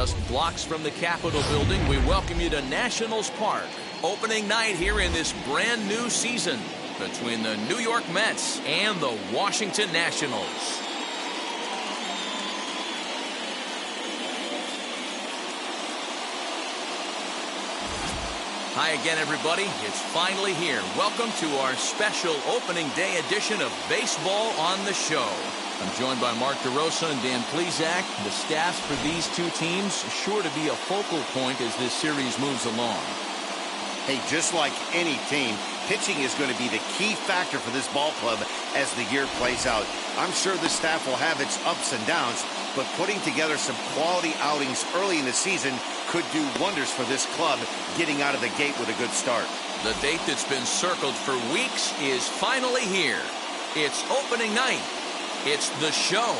Just blocks from the Capitol building, we welcome you to Nationals Park. Opening night here in this brand new season between the New York Mets and the Washington Nationals. Hi again, everybody. It's finally here. Welcome to our special opening day edition of Baseball on the Show. I'm joined by Mark DeRosa and Dan Plesac. The staffs for these two teams sure to be a focal point as this series moves along. Hey, just like any team, pitching is going to be the key factor for this ball club as the year plays out. I'm sure the staff will have its ups and downs, but putting together some quality outings early in the season could do wonders for this club getting out of the gate with a good start. The date that's been circled for weeks is finally here. It's opening night. It's the show,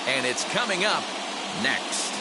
and it's coming up next.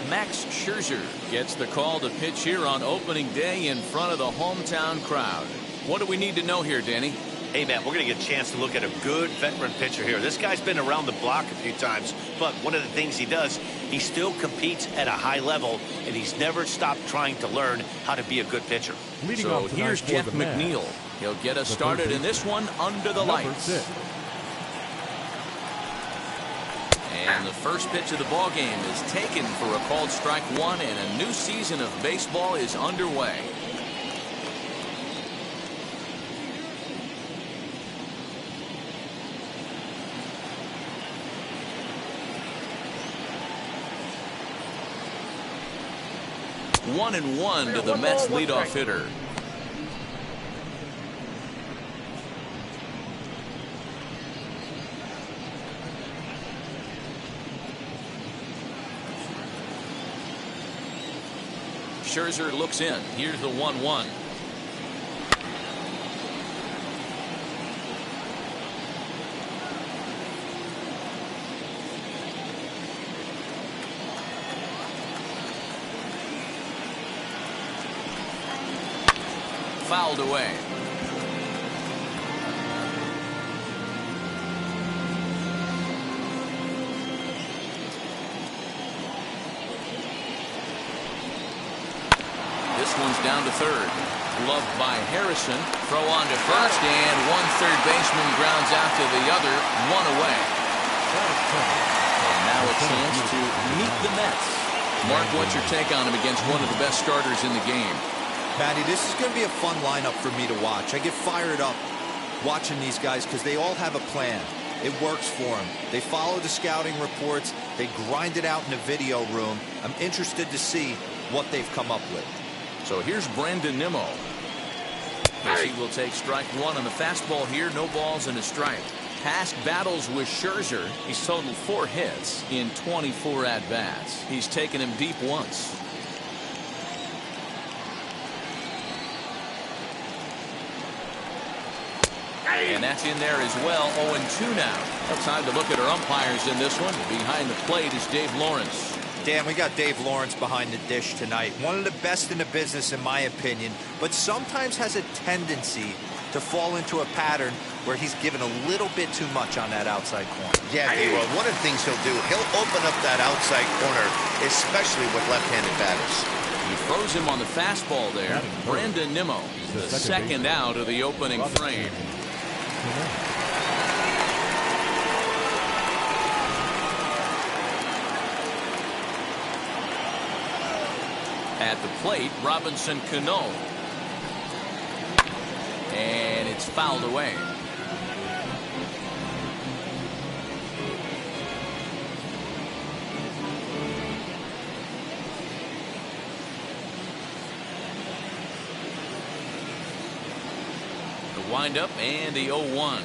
Max Scherzer gets the call to pitch here on opening day in front of the hometown crowd. What do we need to know here, Danny? Hey, man, we're going to get a chance to look at a good veteran pitcher here. This guy's been around the block a few times, but one of the things he does, he still competes at a high level, and he's never stopped trying to learn how to be a good pitcher. So here's Jeff McNeil. He'll get us started in this one under the lights. And the first pitch of the ball game is taken for a called strike one, and a new season of baseball is underway. One and one to the Mets leadoff hitter. Scherzer looks in. Here's the 1-1. Fouled away. This one's down to third. Gloved by Harrison. Throw on to first, and one third baseman grounds out to the other. One away. And now a chance to meet the Mets. Mark, what's your take on him against one of the best starters in the game? Patty, this is going to be a fun lineup for me to watch. I get fired up watching these guys because they all have a plan. It works for them. They follow the scouting reports. They grind it out in the video room. I'm interested to see what they've come up with. So here's Brandon Nimmo. As he will take strike one on the fastball here. No balls and a strike. Past battles with Scherzer, he's totaled 4 hits in 24 at-bats. He's taken him deep once. And that's in there as well. 0-2 now. Well, time to look at our umpires in this one. Behind the plate is Dave Lawrence. Dan, we got Dave Lawrence behind the dish tonight. One of the best in the business, in my opinion, but sometimes has a tendency to fall into a pattern where he's given a little bit too much on that outside corner. Yeah, D-Roll, one of the things he'll do, he'll open up that outside corner, especially with left-handed batters. He throws him on the fastball there. Brandon Nimmo, the second out of the opening frame. At the plate, Robinson Cano. And it's fouled away. The windup and the 0-1.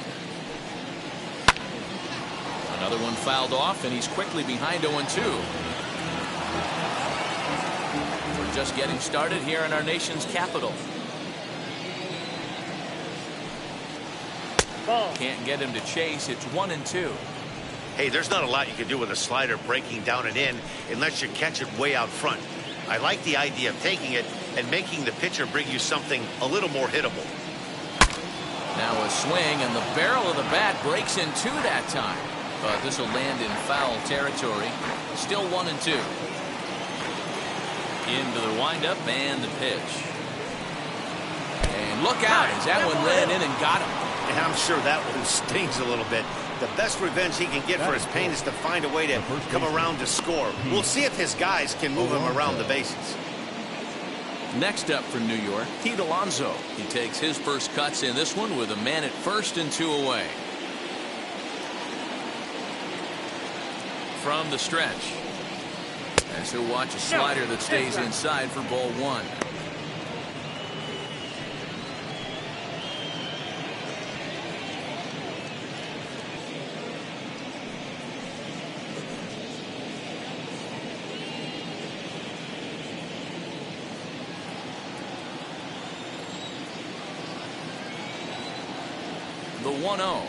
Another one fouled off, and he's quickly behind 0-2. Just getting started here in our nation's capital. Can't get him to chase. It's 1-2. Hey, there's not a lot you can do with a slider breaking down and in unless you catch it way out front. I like the idea of taking it and making the pitcher bring you something a little more hittable. Now a swing, and the barrel of the bat breaks in two that time. But this will land in foul territory. Still 1-2. Into the windup and the pitch. And look out as that one ran in and got him. And I'm sure that one stings a little bit. The best revenge he can get for his pain is to find a way to come around to score. We'll see if his guys can move him around the bases. Next up for New York, Pete Alonso. He takes his first cuts in this one with a man at first and 2 away. From the stretch. As he'll watch a slider that stays inside for ball 1. The 1-0.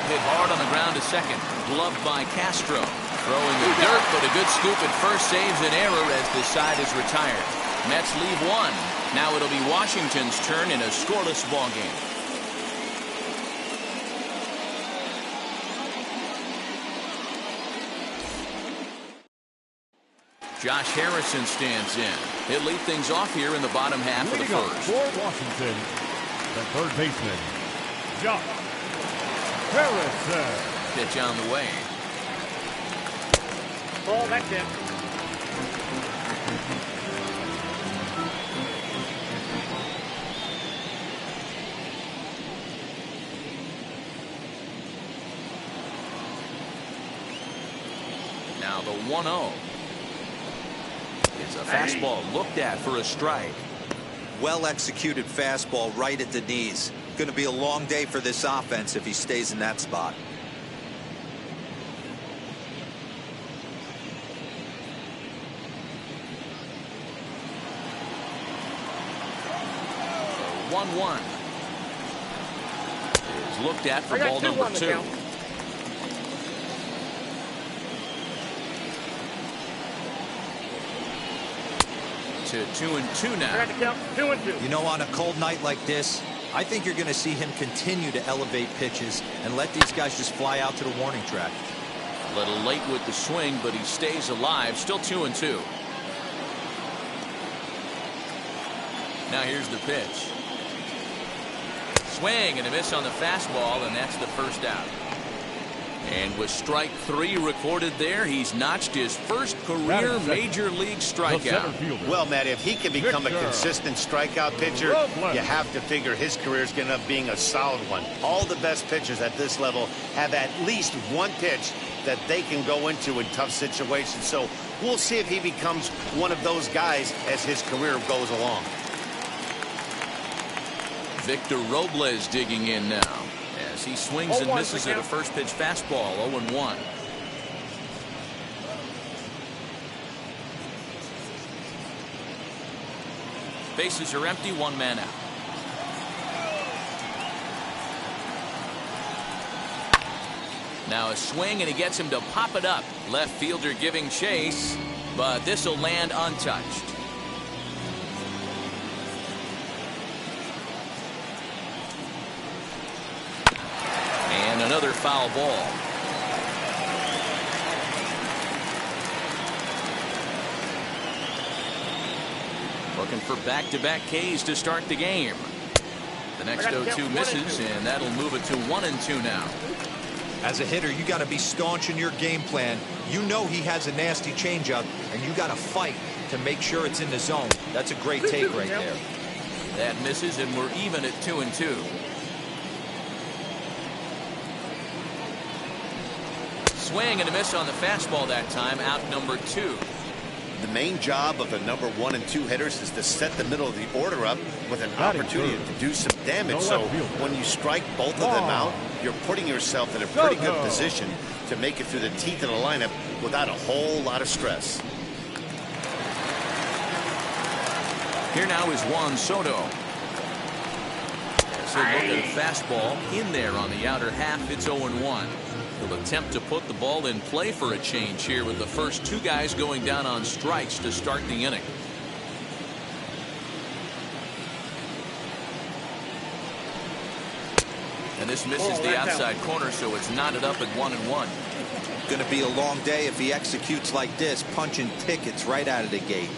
Hit hard on the ground to second. Gloved by Castro. Throwing the dirt, but a good scoop at first saves an error as this side is retired. Mets leave 1. Now it'll be Washington's turn in a scoreless ball game. Josh Harrison stands in. He'll lead things off here in the bottom half of the first. For Washington, the third baseman, Josh Harrison. Pitch on the way. Ball, that's it. Now the 1-0. It's a fastball looked at for a strike. Well executed fastball right at the knees. Going to be a long day for this offense if he stays in that spot. So 1-1 is looked at for ball number 2. To 2-2 now. 2-2. You know, on a cold night like this, I think you're going to see him continue to elevate pitches and let these guys just fly out to the warning track. A little late with the swing, but he stays alive. Still 2-2. Now here's the pitch. Swing and a miss on the fastball, and that's the first out. And with strike 3 recorded there, he's notched his first career major league strikeout. Well, Matt, if he can become a consistent strikeout pitcher, you have to figure his career is going to end up being a solid one. All the best pitchers at this level have at least one pitch that they can go into in tough situations. So we'll see if he becomes one of those guys as his career goes along. Victor Robles digging in now. He swings and misses at a first pitch fastball. 0-1. Bases are empty. 1 man out. Now a swing, and he gets him to pop it up. Left fielder giving chase, but this will land untouched. And another foul ball. Looking for back-to-back Ks to start the game. The next 0-2 misses, and that'll move it to 1-2 now. As a hitter, you got to be staunch in your game plan. You know he has a nasty changeup, and you got to fight to make sure it's in the zone. That's a great take right there. That misses, and we're even at 2-2. Swing and a miss on the fastball that time. Out number 2. The main job of the number 1 and 2 hitters is to set the middle of the order up with an opportunity to do some damage. So when you strike both of them out, you're putting yourself in a pretty good position to make it through the teeth of the lineup without a whole lot of stress. Here now is Juan Soto. As he'll look at a fastball in there on the outer half, it's 0-1. He'll attempt to put the ball in play for a change here with the first two guys going down on strikes to start the inning. And this misses the outside corner, so it's knotted up at 1-1. Going to be a long day if he executes like this, punching tickets right out of the gate.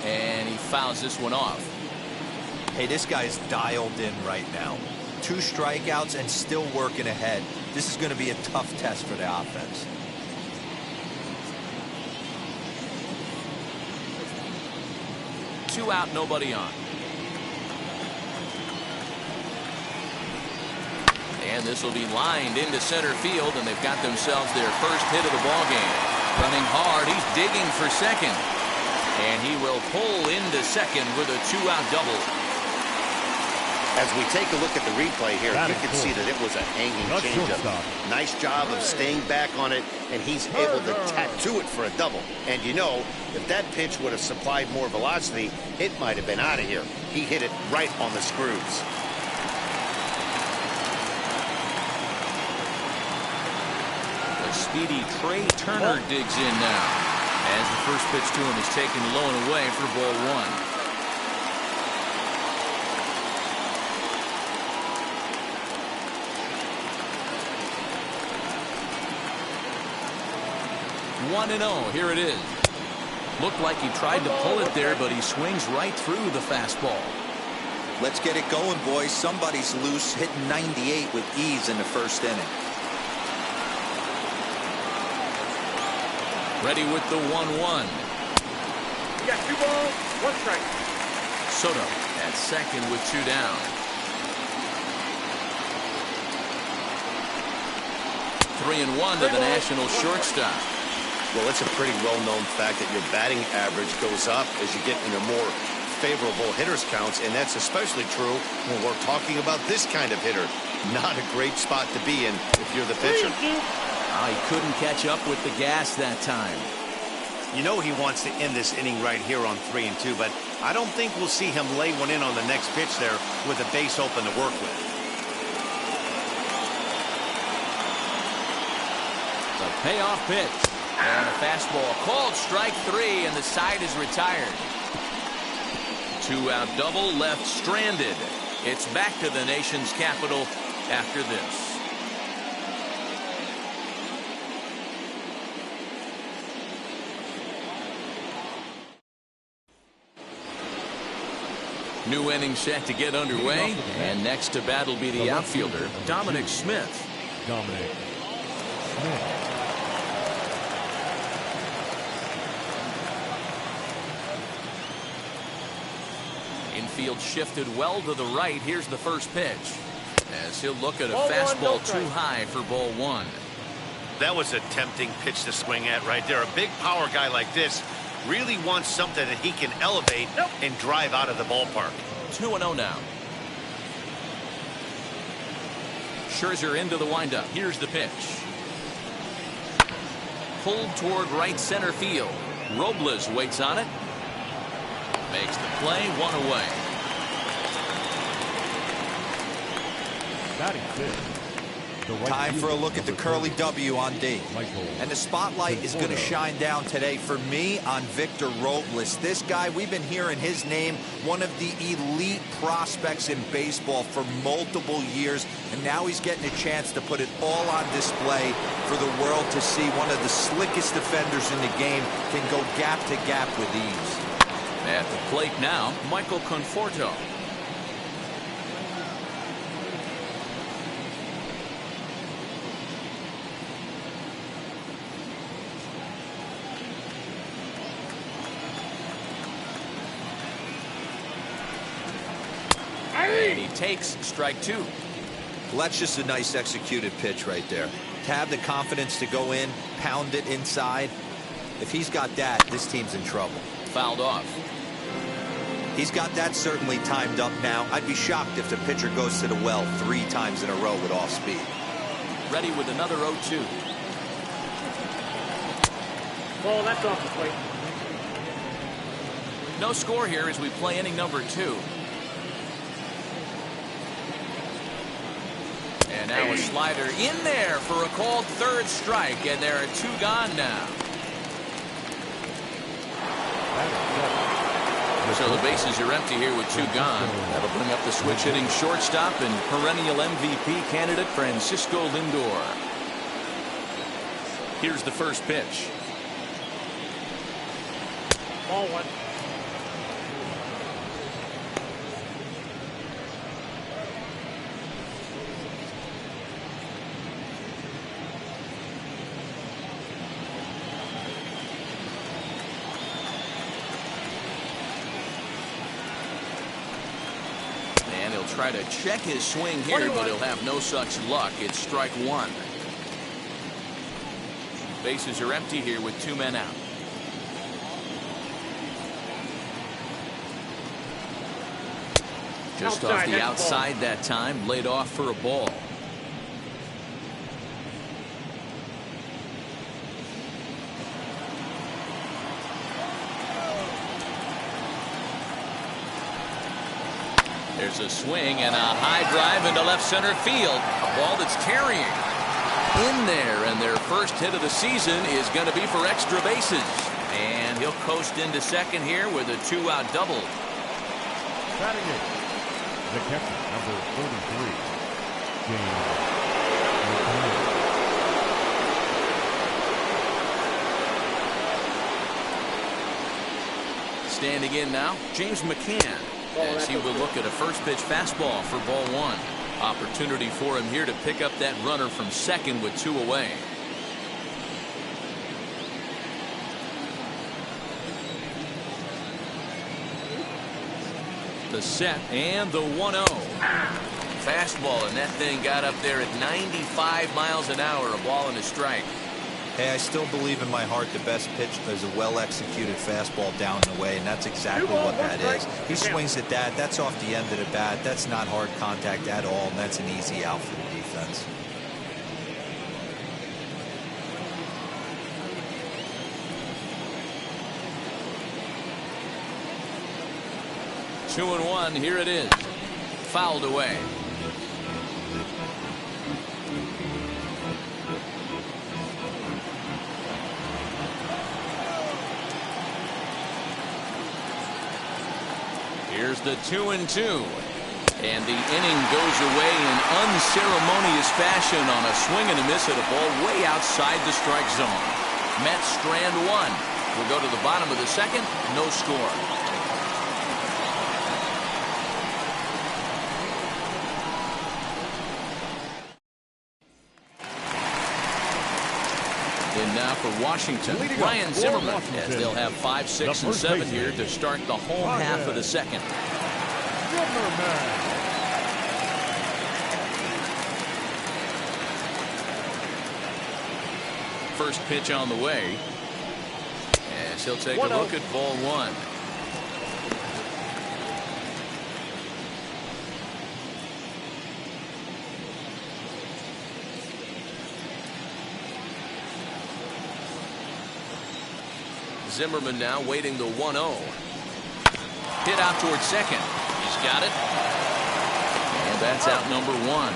And he fouls this one off. Hey, this guy's dialed in right now. 2 strikeouts and still working ahead. This is going to be a tough test for the offense. Two out, nobody on. And this will be lined into center field, and they've got themselves their first hit of the ball game. Running hard, he's digging for second. And he will pull into second with a 2-out double. As we take a look at the replay here, you can see that it was a hanging changeup. Nice job of staying back on it, and he's able to tattoo it for a double. And you know, if that pitch would have supplied more velocity, it might have been out of here. He hit it right on the screws. The speedy Trey Turner digs in now, as the first pitch to him is taken low and away for ball 1. 1-0. Here it is. Looked like he tried to pull it there, but he swings right through the fastball. Let's get it going, boys. Somebody's loose, hitting 98 with ease in the first inning. Ready with the 1-1. You got 2 balls, 1 strike. Soto at second with 2 down. 3-1 to the National shortstop. Well, it's a pretty well-known fact that your batting average goes up as you get into more favorable hitters counts, and that's especially true when we're talking about this kind of hitter. Not a great spot to be in if you're the pitcher. He couldn't catch up with the gas that time. You know he wants to end this inning right here on 3-2, but I don't think we'll see him lay one in on the next pitch there with a base open to work with. The payoff pitch. And a fastball called strike 3, and the side is retired. 2-out double left stranded. It's back to the nation's capital after this. New inning set to get underway, and next to bat will be the outfielder, Dominic Smith. Dominic Smith. Infield shifted well to the right. Here's the first pitch, as he'll look at a fastball too high for ball 1. That was a tempting pitch to swing at right there. A big power guy like this really wants something that he can elevate and drive out of the ballpark. 2-0 now. Scherzer into the windup. Here's the pitch. Pulled toward right center field. Robles waits on it. Makes the play, 1 away. Batting fifth. Time for a look at the curly W on D. And the spotlight is going to shine down today for me on Victor Robles. This guy, we've been hearing his name, one of the elite prospects in baseball for multiple years, and now he's getting a chance to put it all on display for the world to see. One of the slickest defenders in the game can go gap to gap with ease. At the plate now, Michael Conforto. And he takes strike 2. Well, that's just a nice executed pitch right there. To have the confidence to go in, pound it inside. If he's got that, this team's in trouble. Fouled off. He's got that certainly timed up now. I'd be shocked if the pitcher goes to the well 3 times in a row with off speed. Ready with another 0-2. Ball, that's off the plate. No score here as we play inning number 2. And now a slider in there for a called third strike, and there are 2 gone now. So the bases are empty here with 2 gone. That'll bring up the switch hitting shortstop and perennial MVP candidate Francisco Lindor. Here's the first pitch. Ball 1. And he'll try to check his swing here, but he'll have no such luck. It's strike 1. Bases are empty here with 2 men out. Just off the outside that time, laid off for a ball. There's a swing and a high drive into left center field. A ball that's carrying in there, and their first hit of the season is going to be for extra bases. And he'll coast into second here with a 2-out double. Batting it, the catcher, number 33, James. Standing in now, James McCann, as he will look at a first pitch fastball for ball 1. Opportunity for him here to pick up that runner from second with 2 away. The set and the 1-0. Fastball, and that thing got up there at 95 miles an hour, a ball and a strike. Hey, I still believe in my heart the best pitch is a well-executed fastball down the way, and that's exactly what that is. He swings at that. That's off the end of the bat. That's not hard contact at all, and that's an easy out for the defense. Two and one. Here it is. Fouled away. Here's the 2-2. And the inning goes away in unceremonious fashion on a swing and a miss at a ball way outside the strike zone. Mets strand one. We'll go to the bottom of the second. No score. And now for Washington, Ryan Zimmerman, as they'll have 5, 6, and 7 here to start the home half of the second. First pitch on the way, as he'll take a look at ball one. Zimmerman now waiting the 1-0. Hit out towards second. He's got it. And that's out number one.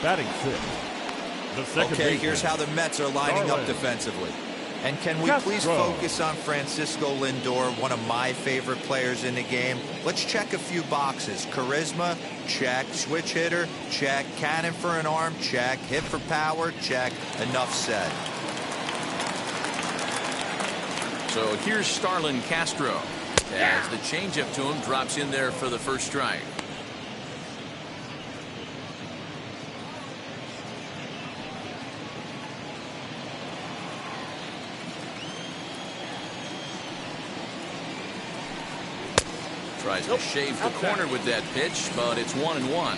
Batting fifth. The second okay, here's how the Mets are lining up defensively. And can we please focus on Francisco Lindor, one of my favorite players in the game? Let's check a few boxes. Charisma, check. Switch hitter, check. Cannon for an arm, check. Hit for power, check. Enough said. So here's Starlin Castro, as the changeup to him drops in there for the first strike. Tries to shave the corner with that pitch, but it's 1-1.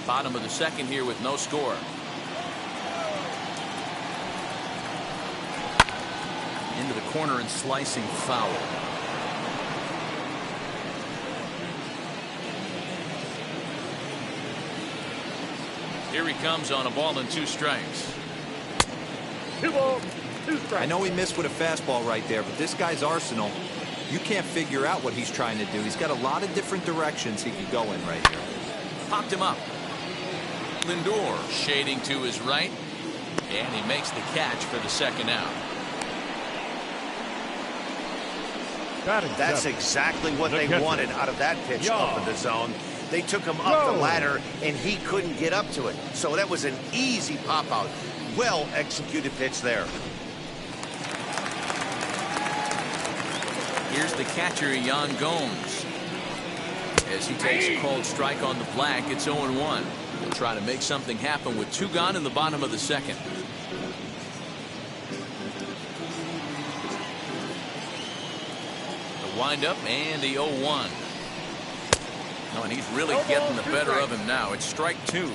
Bottom of the second here with no score. Into the corner and slicing foul. Here he comes on a ball and 2 strikes. 2 balls. 2 strikes. I know he missed with a fastball right there, but this guy's arsenal, you can't figure out what he's trying to do. He's got a lot of different directions he could go in right here. Popped him up. Lindor shading to his right, and he makes the catch for the second out. That's exactly what they wanted out of that pitch up in the zone. They took him up the ladder, and he couldn't get up to it. So that was an easy pop-out. Well-executed pitch there. Here's the catcher, Yan Gomes. As he takes a cold strike on the flag, it's 0-1. He'll try to make something happen with 2 gone in the bottom of the second. The windup and the 0-1. Oh, and he's really getting the better of him now. It's strike 2.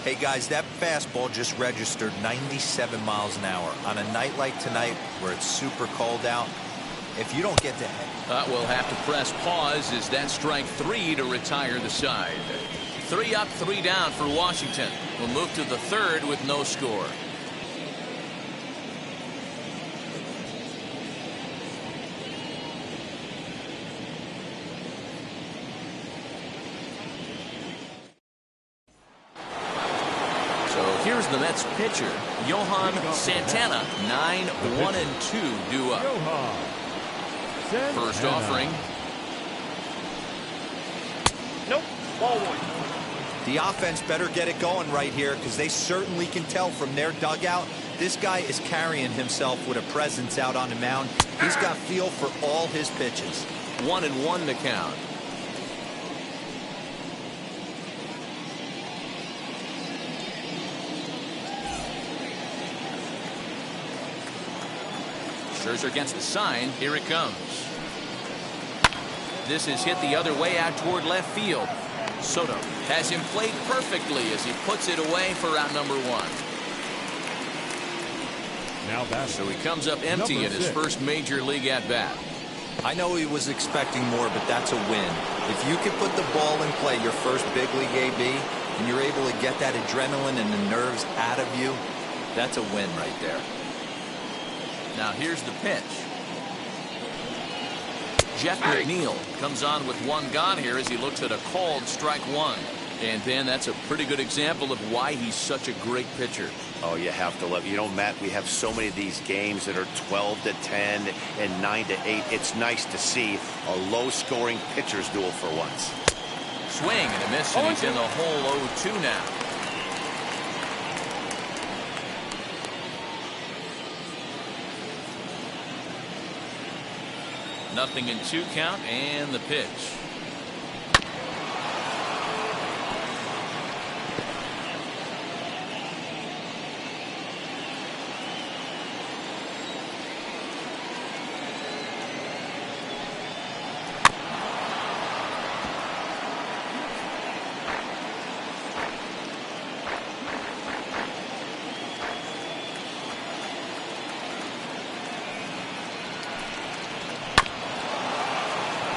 Hey guys, that fastball just registered 97 miles an hour. On a night like tonight where it's super cold out, if you don't get to we'll have to press pause as that strike 3 to retire the side. 3 up, 3 down for Washington. We'll move to the third with no score. Here's the Mets pitcher, Johan Santana, 9-1-2 due up. First offering. Nope. Ball 1. The offense better get it going right here because they certainly can tell from their dugout this guy is carrying himself with a presence out on the mound. He's got feel for all his pitches. 1-1 to count. Scherzer against the sign. Here it comes. This is hit the other way out toward left field. Soto has him played perfectly as he puts it away for out number 1. Now so he comes up empty in his first major league at bat. I know he was expecting more, but that's a win. If you can put the ball in play your first big league AB and you're able to get that adrenaline and the nerves out of you, that's a win right there. Now here's the pitch. Jeff McNeil comes on with 1 gone here as he looks at a called strike 1. And Ben, that's a pretty good example of why he's such a great pitcher. Oh, you have to love. You know, Matt, we have so many of these games that are 12-10 and 9-8. It's nice to see a low-scoring pitcher's duel for once. Swing and a miss, and he's in the hole 0-2 now. Nothing in 2 count, and the pitch.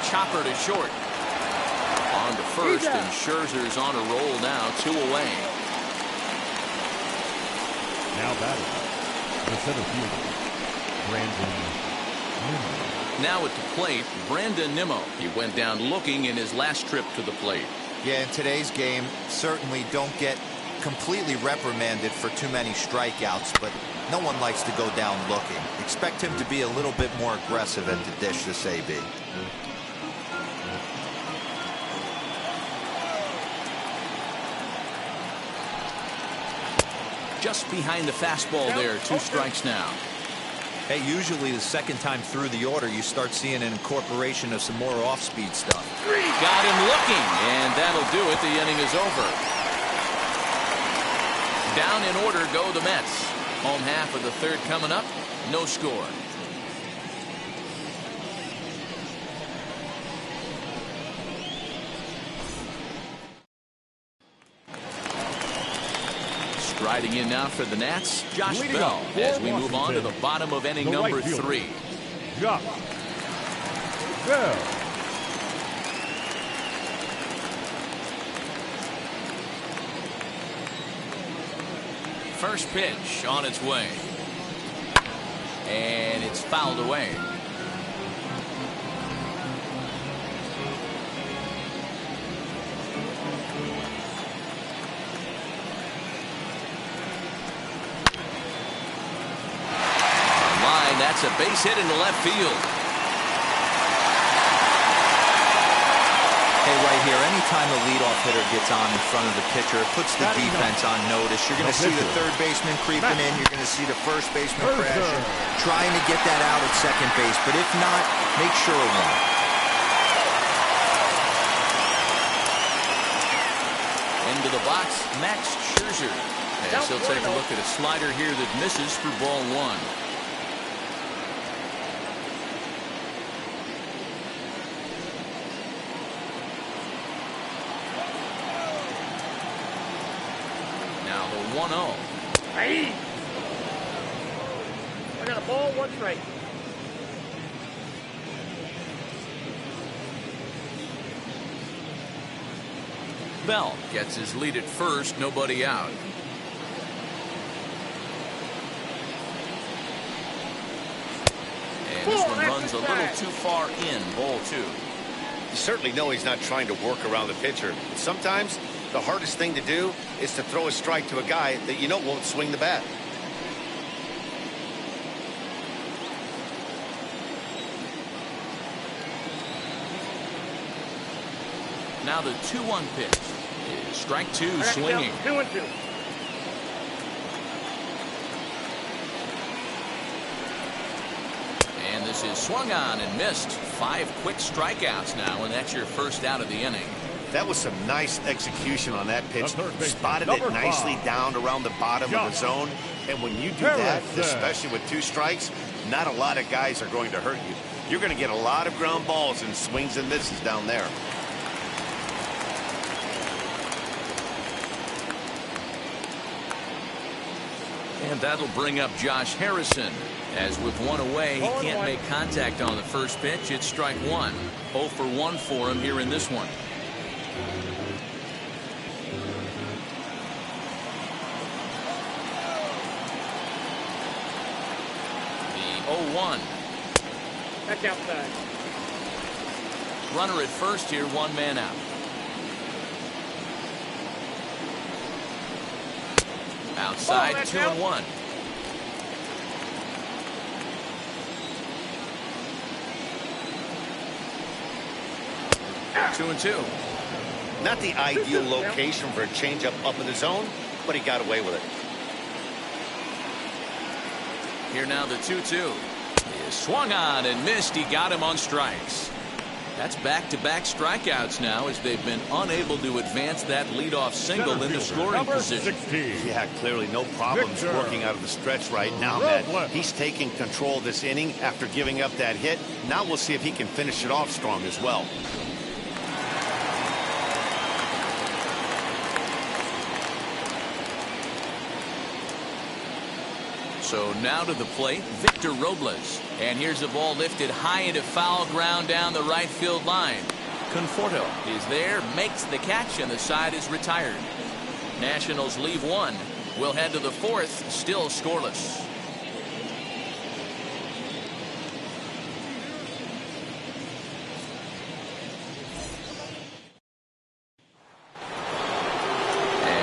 Chopper to short. On to first, and Scherzer's on a roll now, 2 away. Now batting, the center fielder, Brandon Nimmo. Now at the plate, Brandon Nimmo. He went down looking in his last trip to the plate. Yeah, in today's game, certainly don't get completely reprimanded for too many strikeouts, but no one likes to go down looking. Expect him to be a little bit more aggressive and to dish this AB. Just behind the fastball there, 2 strikes now. Hey, usually the second time through the order, you start seeing an incorporation of some more off-speed stuff. Got him looking, and that'll do it. The inning is over. Down in order go the Mets. Home half of the third coming up. No score. Riding in now for the Nats, Josh Bell, as we move on to the bottom of inning number 3. Josh Bell. First pitch on its way. And it's fouled away. Line, that's a base hit into left field. Hey, right here, anytime a leadoff hitter gets on in front of the pitcher, it puts the defense on notice. You're going to see the third baseman creeping in. You're going to see the first baseman crashing, trying to get that out at second base. But if not, make sure of one. Into the box, Max Scherzer. As he'll take a look at a slider here that misses for ball one. Now the 1-0. Hey! I got a ball, one strike. Bell gets his lead at first, nobody out. And this one runs a little too far in, ball two. You certainly know he's not trying to work around the pitcher. But sometimes the hardest thing to do is to throw a strike to a guy that you know won't swing the bat. Now the 2-1 pitch is strike two, swinging. 2-2. And this is swung on and missed. 5 quick strikeouts now, and that's your first out of the inning. That was some nice execution on that pitch. Spotted it nicely down around the bottom of the zone. And when you do that, especially with 2 strikes, not a lot of guys are going to hurt you. You're going to get a lot of ground balls and swings and misses down there. And that'll bring up Josh Harrison. As with 1 away, he can't make contact on the first pitch. It's strike 1. 0 for 1 for him here in this one. The 0-1. That's outside. Runner at first here, 1 man out. Outside, 2-1. Two and 2. Not the ideal location for a changeup up in the zone, but he got away with it. Here now the 2-2. He is swung on and missed. He got him on strikes. That's back-to-back strikeouts now as they've been unable to advance that leadoff single into scoring position. 16. Yeah, clearly no problems working out of the stretch right now, Matt. He's taking control of this inning after giving up that hit. Now we'll see if he can finish it off strong as well. So now to the plate, Victor Robles. And here's a ball lifted high into foul ground down the right field line. Conforto is there, makes the catch, and the side is retired. Nationals leave 1. We'll head to the 4th, still scoreless.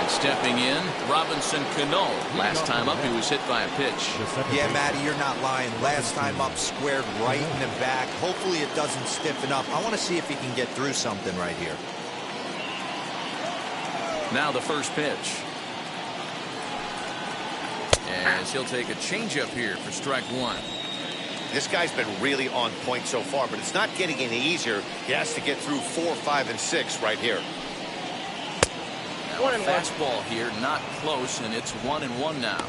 Stepping in, Robinson Cano. Last time up, he was hit by a pitch. Yeah, Matty, you're not lying. Last time up, squared right in the back. Hopefully it doesn't stiffen up. I want to see if he can get through something right here. Now the first pitch. As he'll take a changeup here for strike 1. This guy's been really on point so far, but it's not getting any easier. He has to get through 4, 5, and 6 right here. Now a fastball here, not close, and it's 1-1 now.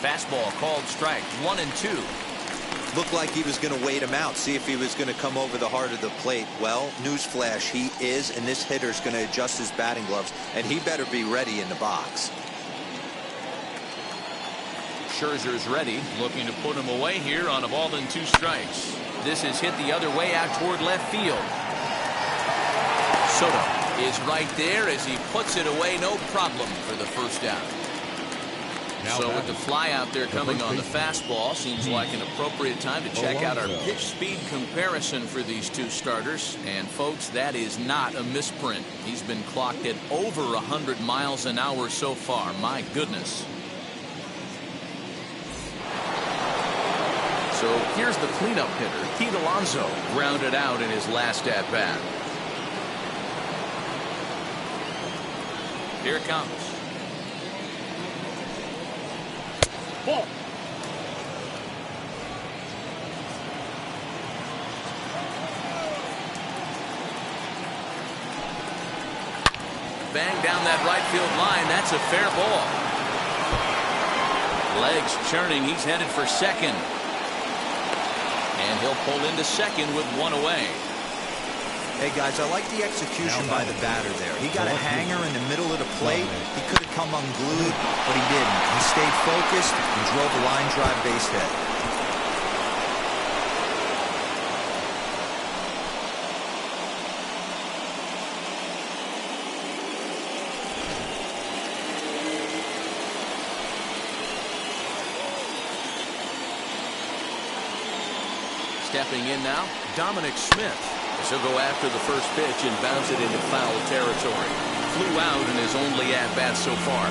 Fastball called strike, 1-2. Looked like he was going to wait him out, see if he was going to come over the heart of the plate. Well, newsflash, he is, and this hitter's going to adjust his batting gloves, and he better be ready in the box. Scherzer's ready, looking to put him away here on a ball and 2 strikes. This is hit the other way out toward left field. Soto is right there as he puts it away, no problem for the first out. So with the fly out there coming on the fastball, seems like an appropriate time to check out our pitch speed comparison for these 2 starters. And folks, that is not a misprint. He's been clocked at over 100 miles an hour so far. My goodness. So here's the cleanup hitter, Pete Alonso, grounded out in his last at bat. Here it comes. Ball. Bang down that right field line. That's a fair ball. Legs churning. He's headed for second. And he'll pull into second with 1 away. Hey, guys, I like the execution by the batter there. He got a hanger in the middle of the plate. He could have come unglued, but he didn't. He stayed focused and drove a line drive base hit. Stepping in now, Dominic Smith. He'll go after the first pitch and bounce it into foul territory. Flew out in his only at-bat so far.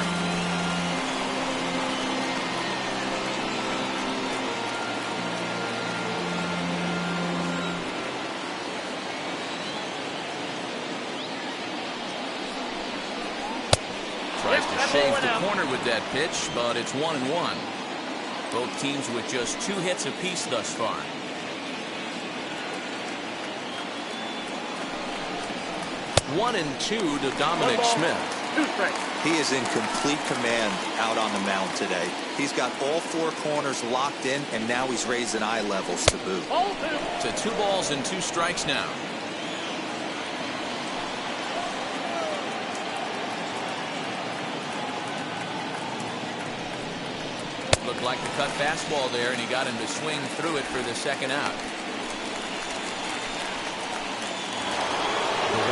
Tries to shave the corner with that pitch, but it's 1-1. Both teams with just 2 hits apiece thus far. 1-2 to Dominic Smith. 2 strikes. He is in complete command out on the mound today. He's got all 4 corners locked in, and now he's raising eye levels to boot. Ball 2. To 2 balls and 2 strikes now. Looked like the cut fastball there, and he got him to swing through it for the second out.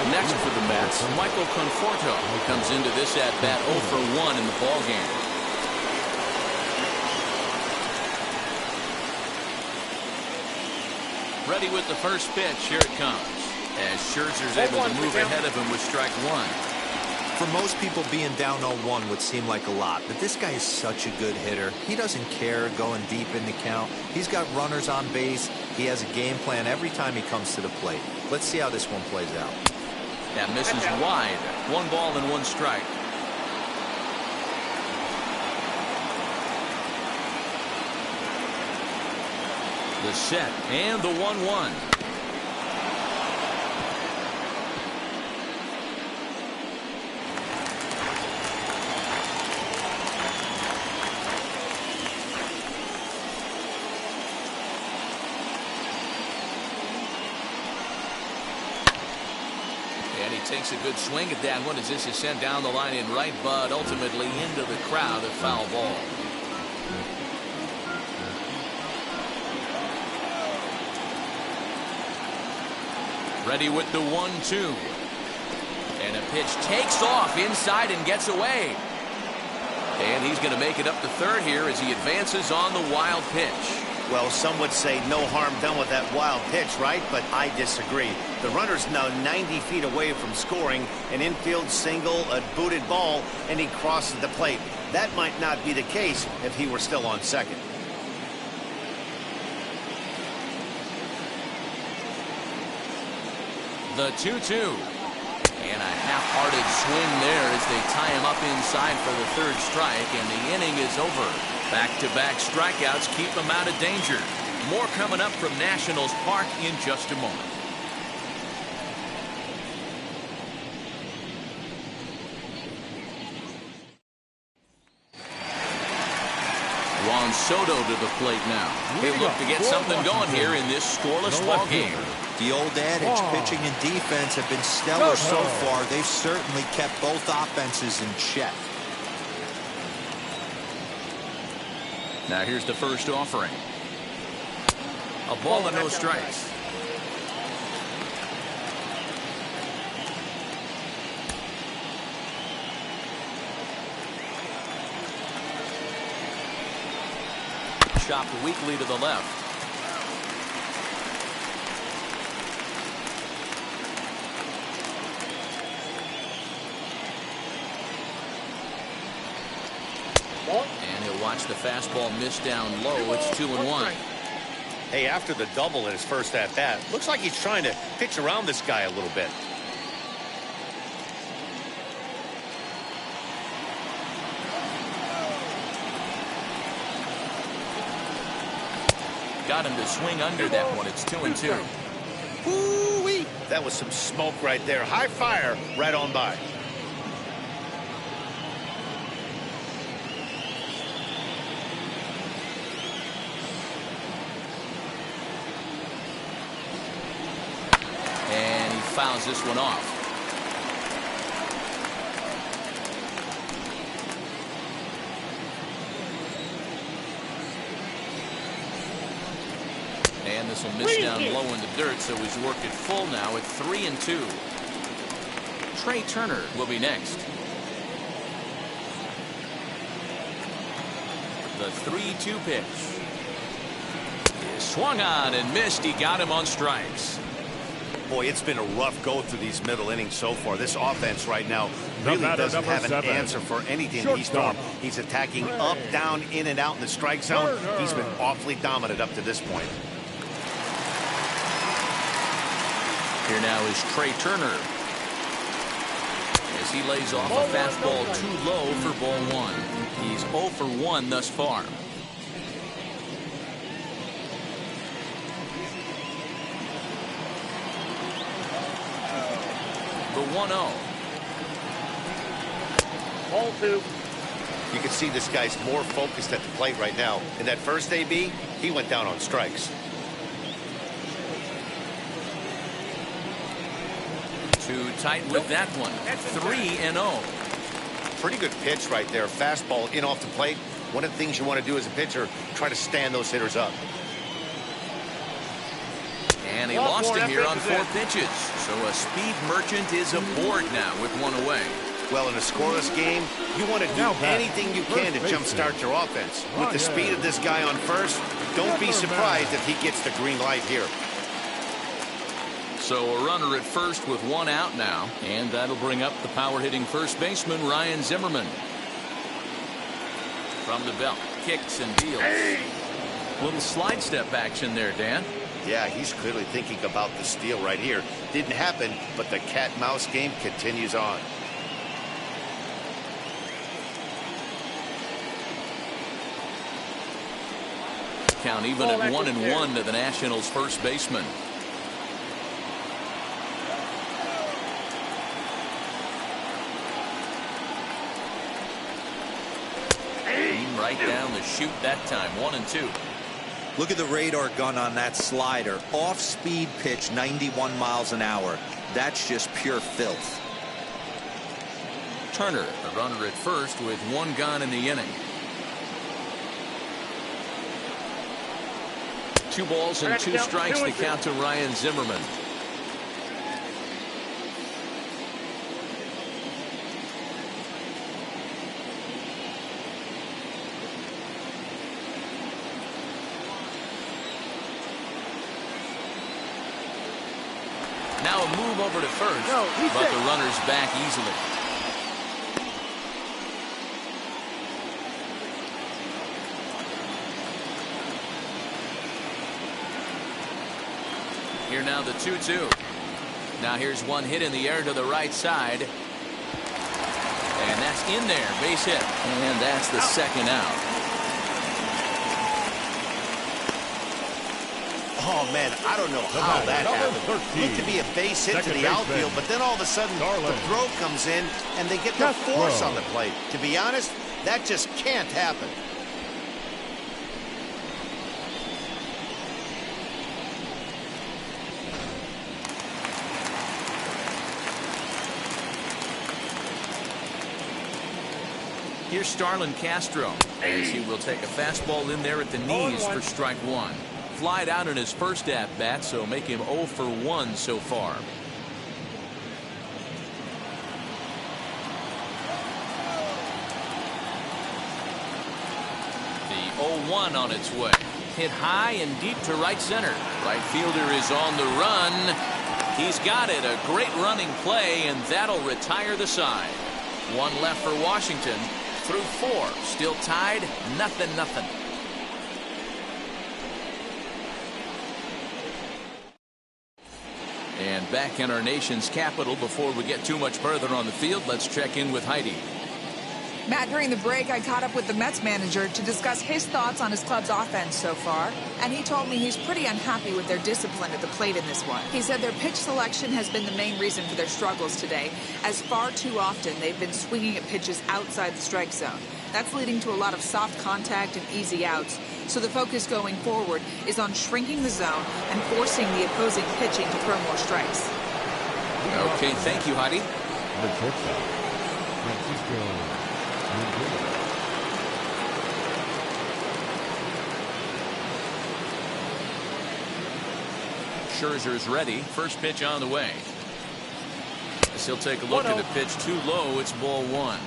Next for the Mets, Michael Conforto, who comes into this at-bat 0 for 1 in the ballgame. Ready with the first pitch. Here it comes. As Scherzer's able to move ahead of him with strike 1. For most people, being down 0-1 would seem like a lot, but this guy is such a good hitter. He doesn't care going deep in the count. He's got runners on base. He has a game plan every time he comes to the plate. Let's see how this one plays out. That misses wide. 1 ball and 1 strike. The set and the 1-1. And he takes a good swing at that one as this is sent down the line in right, but ultimately into the crowd, a foul ball. Ready with the 1-2. And a pitch takes off inside and gets away. And he's going to make it up to third here as he advances on the wild pitch. Well, some would say no harm done with that wild pitch, right? But I disagree. The runner's now 90 feet away from scoring an infield single, a booted ball, and he crosses the plate. That might not be the case if he were still on second. The 2-2. And a half-hearted swing there as they tie him up inside for the third strike, and the inning is over. Back-to-back strikeouts keep him out of danger. More coming up from Nationals Park in just a moment. Juan Soto to the plate now. They look to get something going here in this scoreless ball game. The old adage, pitching and defense have been stellar so far. They've certainly kept both offenses in check. Now here's the first offering. A ball and no strikes. Chopped weakly to the left. And he'll watch the fastball miss down low. It's 2-1. Hey, after the double in his first at-bat, looks like he's trying to pitch around this guy a little bit. Got him to swing under that one. It's 2-2. Woo-wee. That was some smoke right there. High fire right on by. And he fouls this one off. And this will miss down low in the dirt, so he's worked it full now at 3-2. Trey Turner will be next. The 3-2 pitch. He swung on and missed. He got him on strikes. Boy, it's been a rough go through these middle innings so far. This offense right now really doesn't have an answer for anything that he's throwing. He's attacking up, down, in and out in the strike zone. He's been awfully dominant up to this point. Here now is Trey Turner as he lays off a fastball too low for ball one. He's 0 for 1 thus far. The 1-0. Ball 2. You can see this guy's more focused at the plate right now. In that first AB, he went down on strikes. Too tight with that one. 3-0. Pretty good pitch right there. Fastball in off the plate. One of the things you want to do as a pitcher, try to stand those hitters up. And he lost him here on 4 pitches. So a speed merchant is aboard now with 1 away. Well, in a scoreless game, you want to do anything you can to jumpstart your offense. With the speed of this guy on first, don't be surprised if he gets the green light here. So a runner at first with 1 out now, and that'll bring up the power-hitting first baseman Ryan Zimmerman. From the belt, kicks and deals. Little slide step action there, Dan. Yeah, he's clearly thinking about the steal right here. Didn't happen, but the cat-mouse game continues on. Count even at 1-1 to the Nationals' first baseman. Right down the chute that time. 1-2. Look at the radar gun on that slider. Off speed pitch, 91 miles an hour. That's just pure filth. Turner, the runner at first with 1 gone in the inning. 2 balls and 2 strikes to count to Ryan Zimmerman. Now a move over to first, but the runner's back easily. Here now the 2-2. Now here's one hit in the air to the right side. And that's in there, base hit. And that's the second out. Oh, man, I don't know how that happened. Looked to be a base hit to the outfield, but then all of a sudden the throw comes in and they get the force on the plate. To be honest, that just can't happen. Here's Starlin Castro, as he will take a fastball in there at the knees for strike one. Flied out in his first at-bat, so make him 0 for 1 so far. The 0-1 on its way. Hit high and deep to right center. Right fielder is on the run. He's got it. A great running play, and that'll retire the side. One left for Washington. Through 4. Still tied. 0-0. And back in our nation's capital, before we get too much further on the field, let's check in with Heidi. Matt, during the break, I caught up with the Mets manager to discuss his thoughts on his club's offense so far, and he told me he's pretty unhappy with their discipline at the plate in this one. He said their pitch selection has been the main reason for their struggles today, as far too often they've been swinging at pitches outside the strike zone. That's leading to a lot of soft contact and easy outs, so the focus going forward is on shrinking the zone and forcing the opposing pitching to throw more strikes. Okay, thank you, Heidi. The shortstop, Francisco. Scherzer's ready. First pitch on the way. As he'll take a look at the pitch too low. It's ball 1.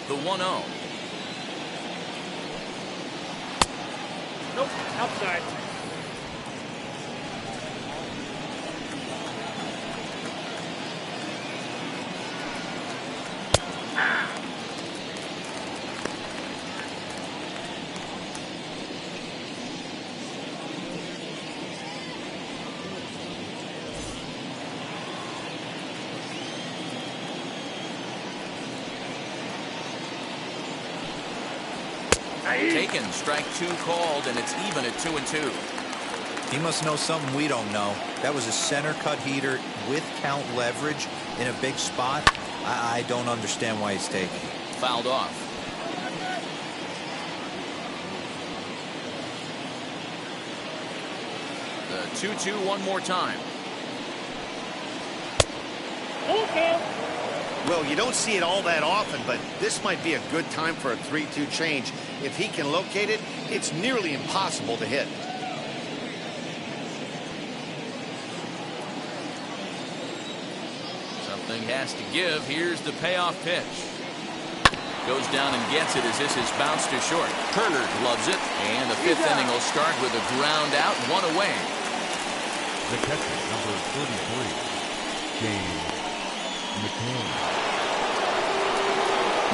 The 1-0. Nope, outside. Taken. Strike 2 called, and it's even at 2-2. He must know something we don't know. That was a center cut heater with count leverage in a big spot. I don't understand why he's taken. Fouled off. The 2-2 one more time. Okay. Well, you don't see it all that often, but this might be a good time for a 3-2 change. If he can locate it, it's nearly impossible to hit. Something has to give. Here's the payoff pitch. Goes down and gets it as this is bounced to short. Turner loves it, and the 5th inning will start with a ground out, 1 away. The catcher, number 33, James McCann.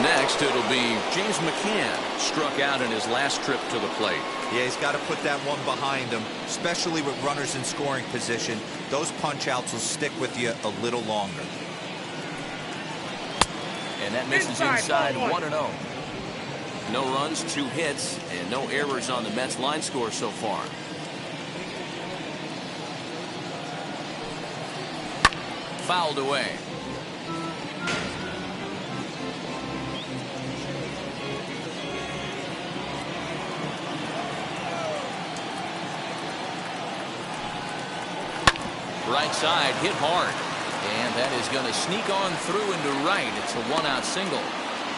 Next, it'll be James McCann, struck out in his last trip to the plate. Yeah, he's got to put that one behind him, especially with runners in scoring position. Those punch-outs will stick with you a little longer. And that misses inside 1-0. No runs, 2 hits, and no errors on the Mets line score so far. Fouled away. Right side, hit hard. And that is going to sneak on through into right. It's a 1-out single.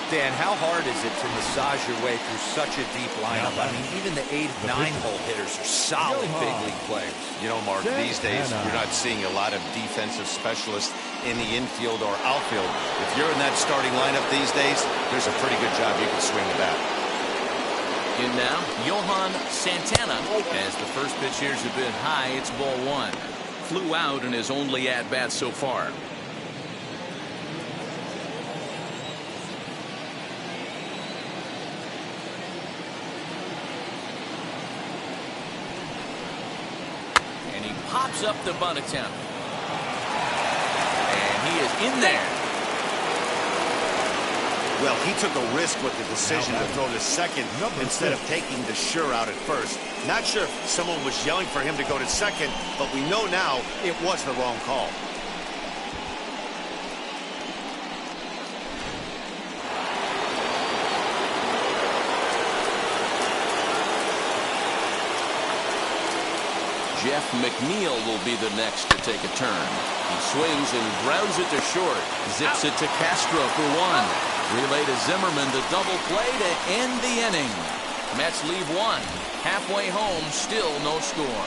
Dan, how hard is it to massage your way through such a deep lineup? I mean, even the 8, 9-hole hitters are solid big league players. You know, Mark, these days you're not seeing a lot of defensive specialists in the infield or outfield. If you're in that starting lineup these days, there's a pretty good job you can swing the bat. In now, Johan Santana. As the first pitch here's a bit high, it's ball 1. Flew out in his only at-bat so far. And he pops up the bunt attempt. And he is in there. Well, he took a risk with the decision to throw to second instead of taking the sure out at first. Not sure if someone was yelling for him to go to second, but we know now it was the wrong call. Jeff McNeil will be the next to take a turn. He swings and grounds it to short. Zips it to Castro for one. Relay to Zimmerman, the double play to end the inning. Mets leave one. Halfway home, still no score.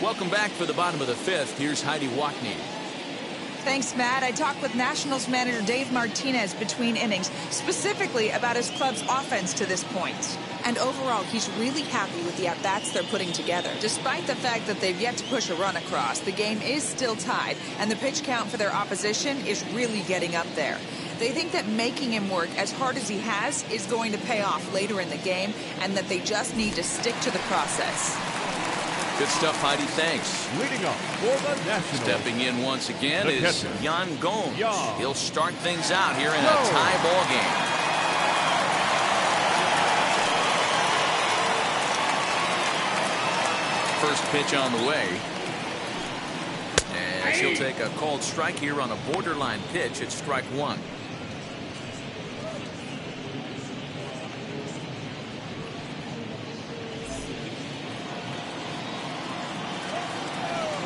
Welcome back for the bottom of the fifth. Here's Heidi Watney. Thanks, Matt. I talked with Nationals manager Dave Martinez between innings, specifically about his club's offense to this point. And overall, he's really happy with the at-bats they're putting together. Despite the fact that they've yet to push a run across, the game is still tied, and the pitch count for their opposition is really getting up there. They think that making him work as hard as he has is going to pay off later in the game, and that they just need to stick to the process. Good stuff, Heidi. Thanks. Leading up for the Nationals. Stepping in once again the is catcher. Yan Gomes. Yeah. He'll start things out here in a tie ball game. First pitch on the way. As he'll take a called strike here on a borderline pitch at strike one.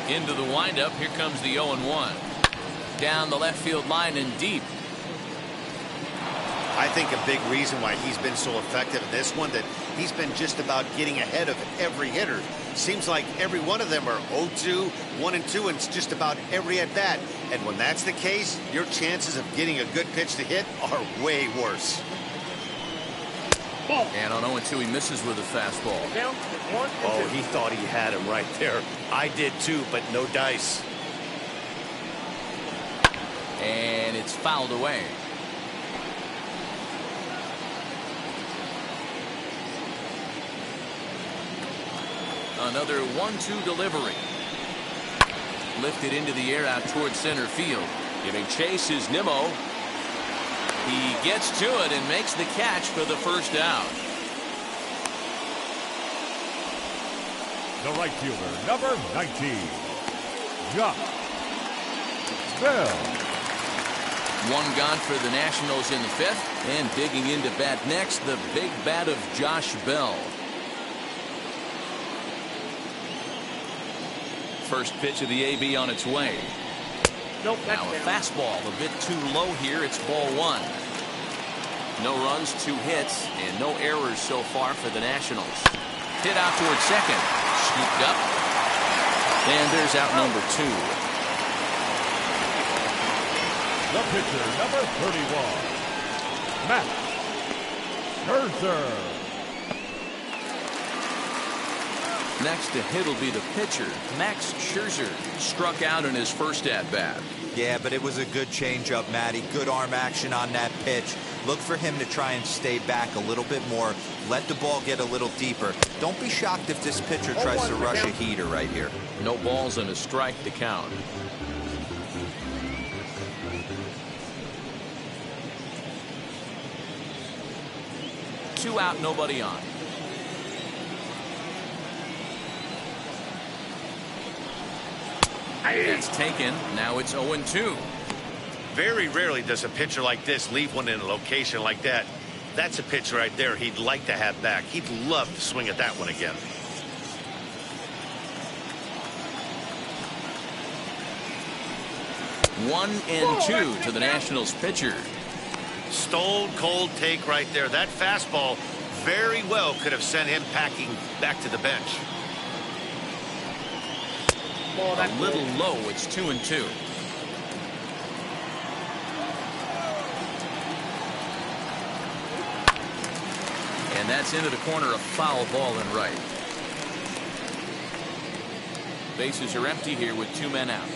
Into the windup. Here comes the 0-1. Down the left field line and deep. I think a big reason why he's been so effective in this one, that he's been just about getting ahead of every hitter. Seems like every one of them are 0-2, 1-2, and it's just about every at bat. And when that's the case, your chances of getting a good pitch to hit are way worse. And on 0-2, he misses with a fastball. Oh, he thought he had him right there. I did too, but no dice. And it's fouled away. Another 1-2 delivery. Lifted into the air out towards center field. Giving chase is Nimmo. He gets to it and makes the catch for the first out. The right fielder, number 19, Josh Bell. One gone for the Nationals in the fifth. And digging into bat next, the big bat of Josh Bell. First pitch of the AB on its way. Nope, Now a fastball a bit too low here. It's ball one. No runs, 2 hits, and no errors so far for the Nationals. Hit out towards second. Scooped up. And there's out number 2. The pitcher, number 31, Max Scherzer. Next to hit will be the pitcher, Max Scherzer. Struck out in his first at-bat. Yeah, but it was a good changeup, Matty. Good arm action on that pitch. Look for him to try and stay back a little bit more. Let the ball get a little deeper. Don't be shocked if this pitcher tries to rush a heater right here. No balls and a strike to count. Two out, nobody on. It's taken. Now it's 0-2. Very rarely does a pitcher like this leave one in a location like that. That's a pitch right there he'd like to have back. He'd love to swing at that one again. One and two to the Nationals pitcher. Stone cold take right there. That fastball very well could have sent him packing back to the bench. A little low. It's 2-2. And that's into the corner, a foul ball and right. Bases are empty here with 2 men out.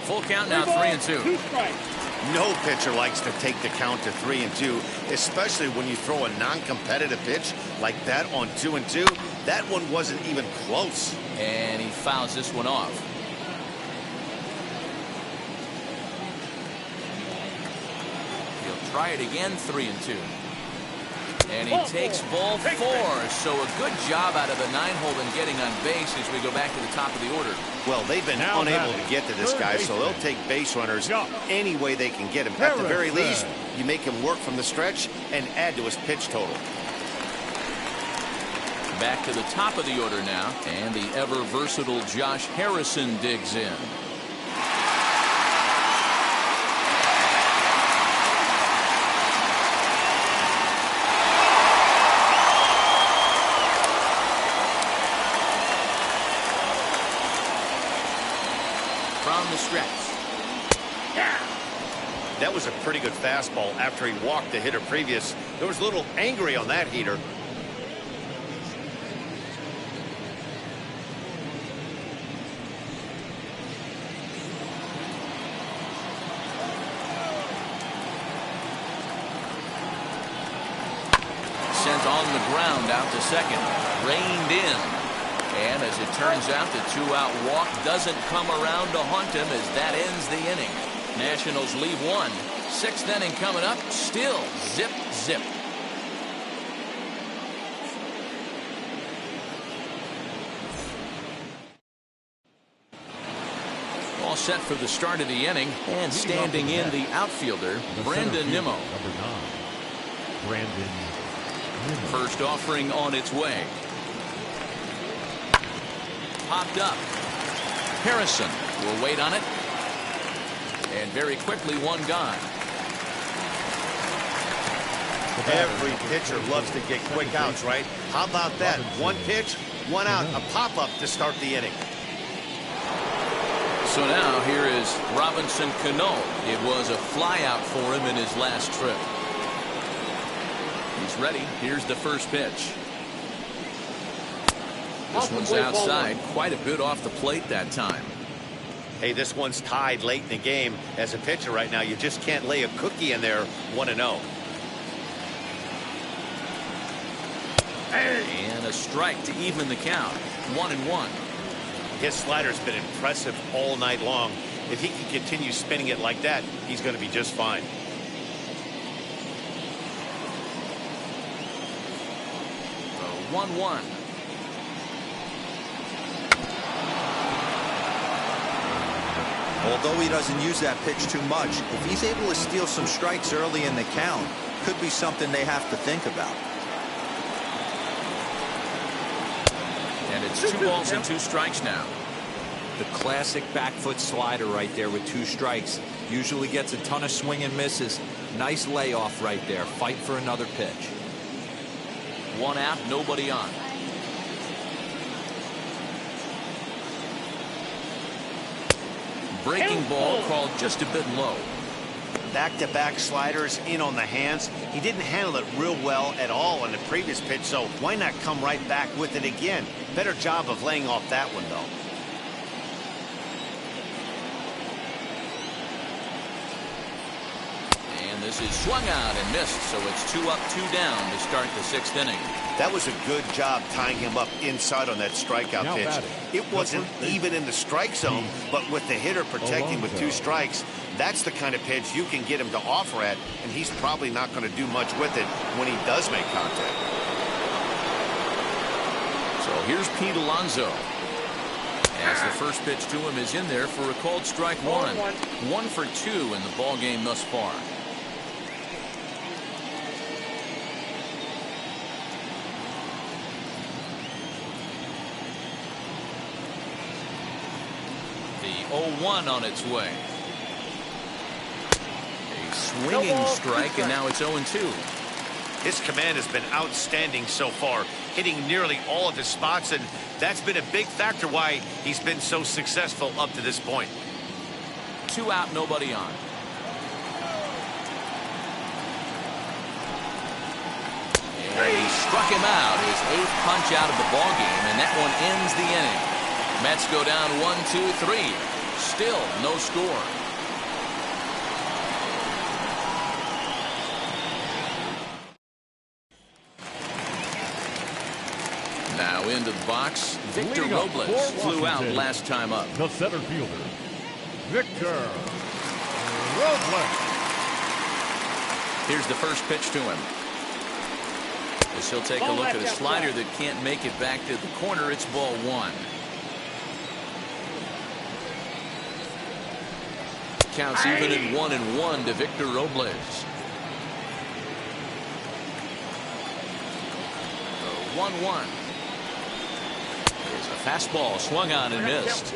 Full count now, 3-2. No pitcher likes to take the count to 3-2, especially when you throw a non-competitive pitch like that on 2-2. That one wasn't even close. And he fouls this one off. He'll try it again, 3-2. And he takes ball 4. So a good job out of the 9-hole in getting on base as we go back to the top of the order. Well, they've been unable to get to this guy, so they'll take base runners any way they can get him. At the very least, you make him work from the stretch and add to his pitch total. Back to the top of the order now, and the ever-versatile Josh Harrison digs in. From the stretch. That was a pretty good fastball after he walked the hitter previous. There was a little angry on that heater. Sent on the ground out to second. Reined in. And as it turns out, the 2-out walk doesn't come around to haunt him as that ends the inning. Nationals leave 1. 6th inning coming up. Still zip, zip. All set for the start of the inning. And standing in the outfielder, Brandon Nimmo. Number 9, Brandon Nimmo. First offering on its way. Popped up. Harrison will wait on it. And very quickly, one gone. Every pitcher loves to get quick outs, right? How about that? One pitch, one out, a pop-up to start the inning. So now here is Robinson Cano. It was a flyout for him in his last trip. He's ready. Here's the first pitch. This one's outside. Quite a bit off the plate that time. Hey, this one's tied late in the game. As a pitcher right now, you just can't lay a cookie in there 1-0. And a strike to even the count. 1-1. His slider's been impressive all night long. If he can continue spinning it like that, he's going to be just fine. So 1-1. Although he doesn't use that pitch too much, if he's able to steal some strikes early in the count, could be something they have to think about. And it's 2 balls and 2 strikes now. The classic back foot slider right there with 2 strikes. Usually gets a ton of swing and misses. Nice layoff right there. Fight for another pitch. 1 out, nobody on. Breaking ball called just a bit low. Back-to-back sliders in on the hands. He didn't handle it real well at all in the previous pitch, so why not come right back with it again? Better job of laying off that one, though. And this is swung out and missed, so it's 2 up, 2 down to start the 6th inning. That was a good job tying him up inside on that strikeout Now pitch. batting. It wasn't even in the strike zone, but with the hitter protecting with 2 strikes, that's the kind of pitch you can get him to offer at, and he's probably not going to do much with it when he does make contact. So here's Pete Alonso. As the first pitch to him is in there for a called strike 1. 1 for 2 in the ball game thus far. The 0-1 on its way. A swinging strike, and now it's 0-2. His command has been outstanding so far, hitting nearly all of his spots, and that's been a big factor why he's been so successful up to this point. 2 out, nobody on. And he struck him out, his 8th punch out of the ball game, and that one ends the inning. Mets go down 1-2-3. Still no score. Now into the box, Victor Robles flew out last time up. The center fielder, Victor Robles. Here's the first pitch to him. As he'll take a look at a slider that can't make it back to the corner. It's ball one. Counts even at 1-1 to Victor Robles. 1-1. Here's a fastball swung on and missed.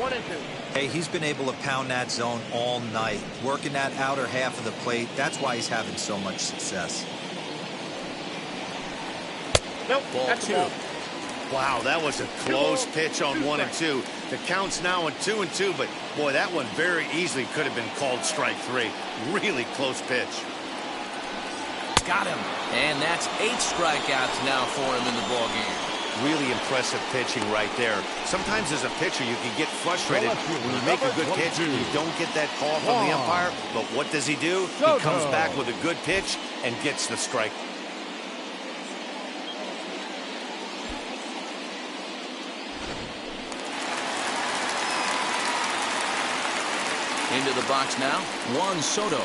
Hey, he's been able to pound that zone all night, working that outer half of the plate. That's why he's having so much success. Nope, ball two. Wow, that was a close pitch on 1-2. The count's now at 2-2, but boy, that one very easily could have been called strike three. Really close pitch. Got him. And that's 8 strikeouts now for him in the ballgame. Really impressive pitching right there. Sometimes as a pitcher, you can get frustrated when you make a good pitch and you don't get that call from the umpire. But what does he do? He comes back with a good pitch and gets the strike. Into the box now. Juan Soto.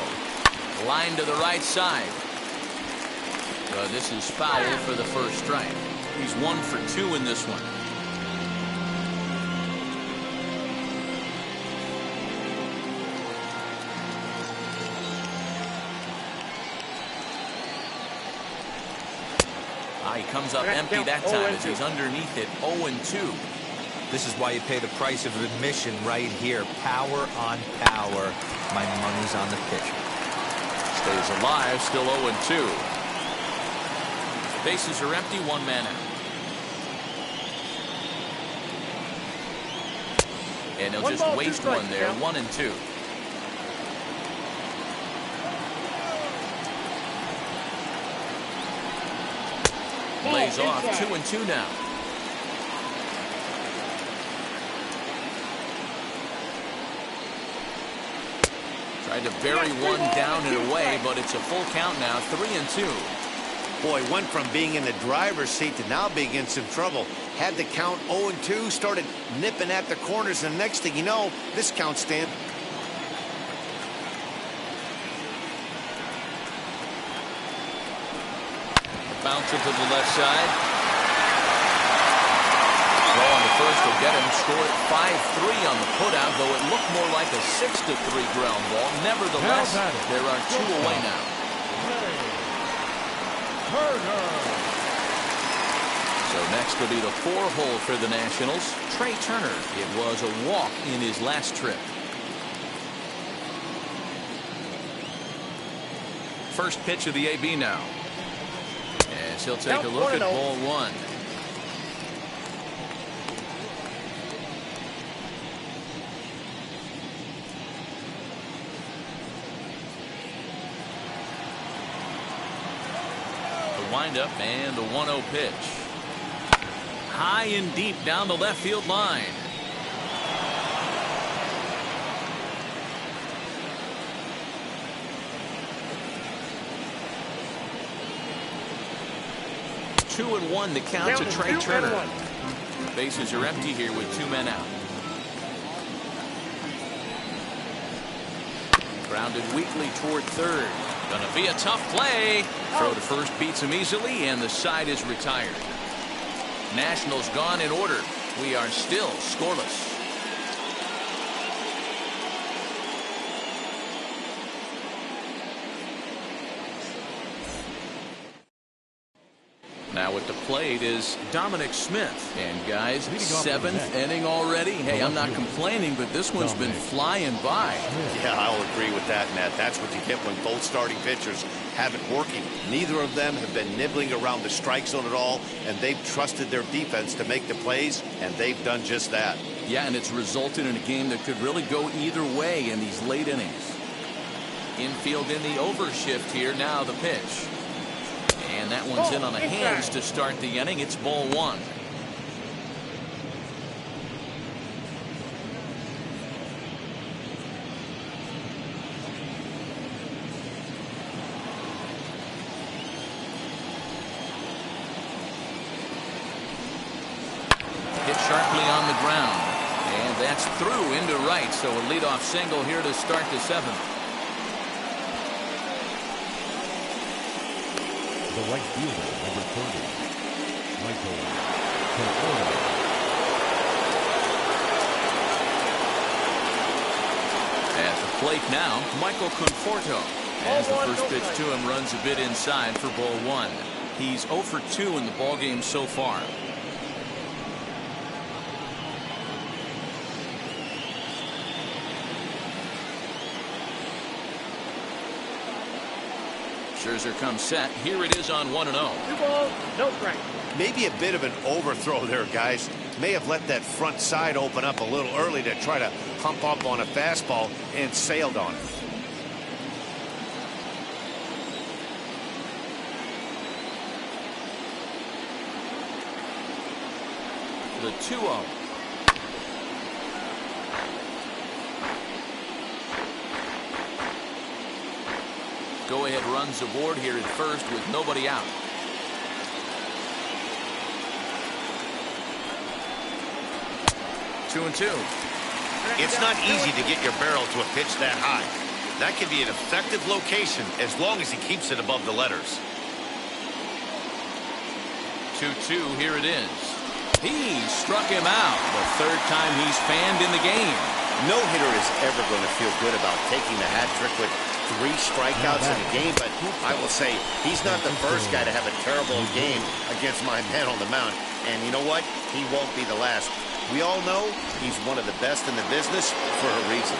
Line to the right side. This is foul for the first strike. He's 1 for 2 in this one. He comes up empty that time as he's underneath it. 0-2. This is why you pay the price of admission right here. Power on power. My money's on the pitcher. Stays alive, still 0-2. Bases are empty, 1 man out. And he'll just waste one there, 1-2. Lays off, 2-2 now. Tried to bury one down and away, but it's a full count now, 3-2. Boy, went from being in the driver's seat to now being in some trouble. Had the count 0-2, started nipping at the corners, and the next thing you know, this count stand. Bounce it to the left side. Throw on the first will get him. Scored 5-3 on the putout, though it looked more like a 6-3 ground ball. Nevertheless, there are 2 away now. So next will be the 4-hole for the Nationals. Trey Turner. It was a walk in his last trip. First pitch of the AB now. As he'll take a look at ball one. Windup and the 1-0 pitch. High and deep down the left field line. Two and one to count to Trey Turner. Bases are empty here with 2 men out. Grounded weakly toward third. Gonna be a tough play. Throw to first beats him easily, and the side is retired. Nationals gone in order. We are still scoreless. Now at the plate is Dominic Smith. And guys, 7th inning already. Hey, I'm not complaining, but this one's been flying by. Yeah, I'll agree with that, Matt. That's what you get when both starting pitchers have it working. Neither of them have been nibbling around the strike zone at all, and they've trusted their defense to make the plays, and they've done just that. Yeah, and it's resulted in a game that could really go either way in these late innings. Infield in the overshift here. Now the pitch. And that one's in on the hands to start the inning. It's ball one. Hit sharply on the ground. And that's through into right. So a leadoff single here to start the 7th. The right fielder, number 30, Michael Conforto. At the plate now, Michael Conforto. As the first pitch to him runs a bit inside for ball 1. He's 0 for 2 in the ballgame so far. Scherzer comes set. Here it is on 1-0. 2 balls, no strike. Maybe a bit of an overthrow there, guys. May have let that front side open up a little early to try to hump up on a fastball and sailed on it. The 2-0. Go-ahead runs aboard here at first with nobody out. Two and two. It's not easy to get your barrel to a pitch that high. That can be an effective location as long as he keeps it above the letters. 2-2, here it is. He struck him out. The third time he's fanned in the game. No hitter is ever going to feel good about taking the hat trick with 3 strikeouts in a game, but I will say he's not the first guy to have a terrible game against my man on the mound. And you know what? He won't be the last. We all know he's one of the best in the business for a reason.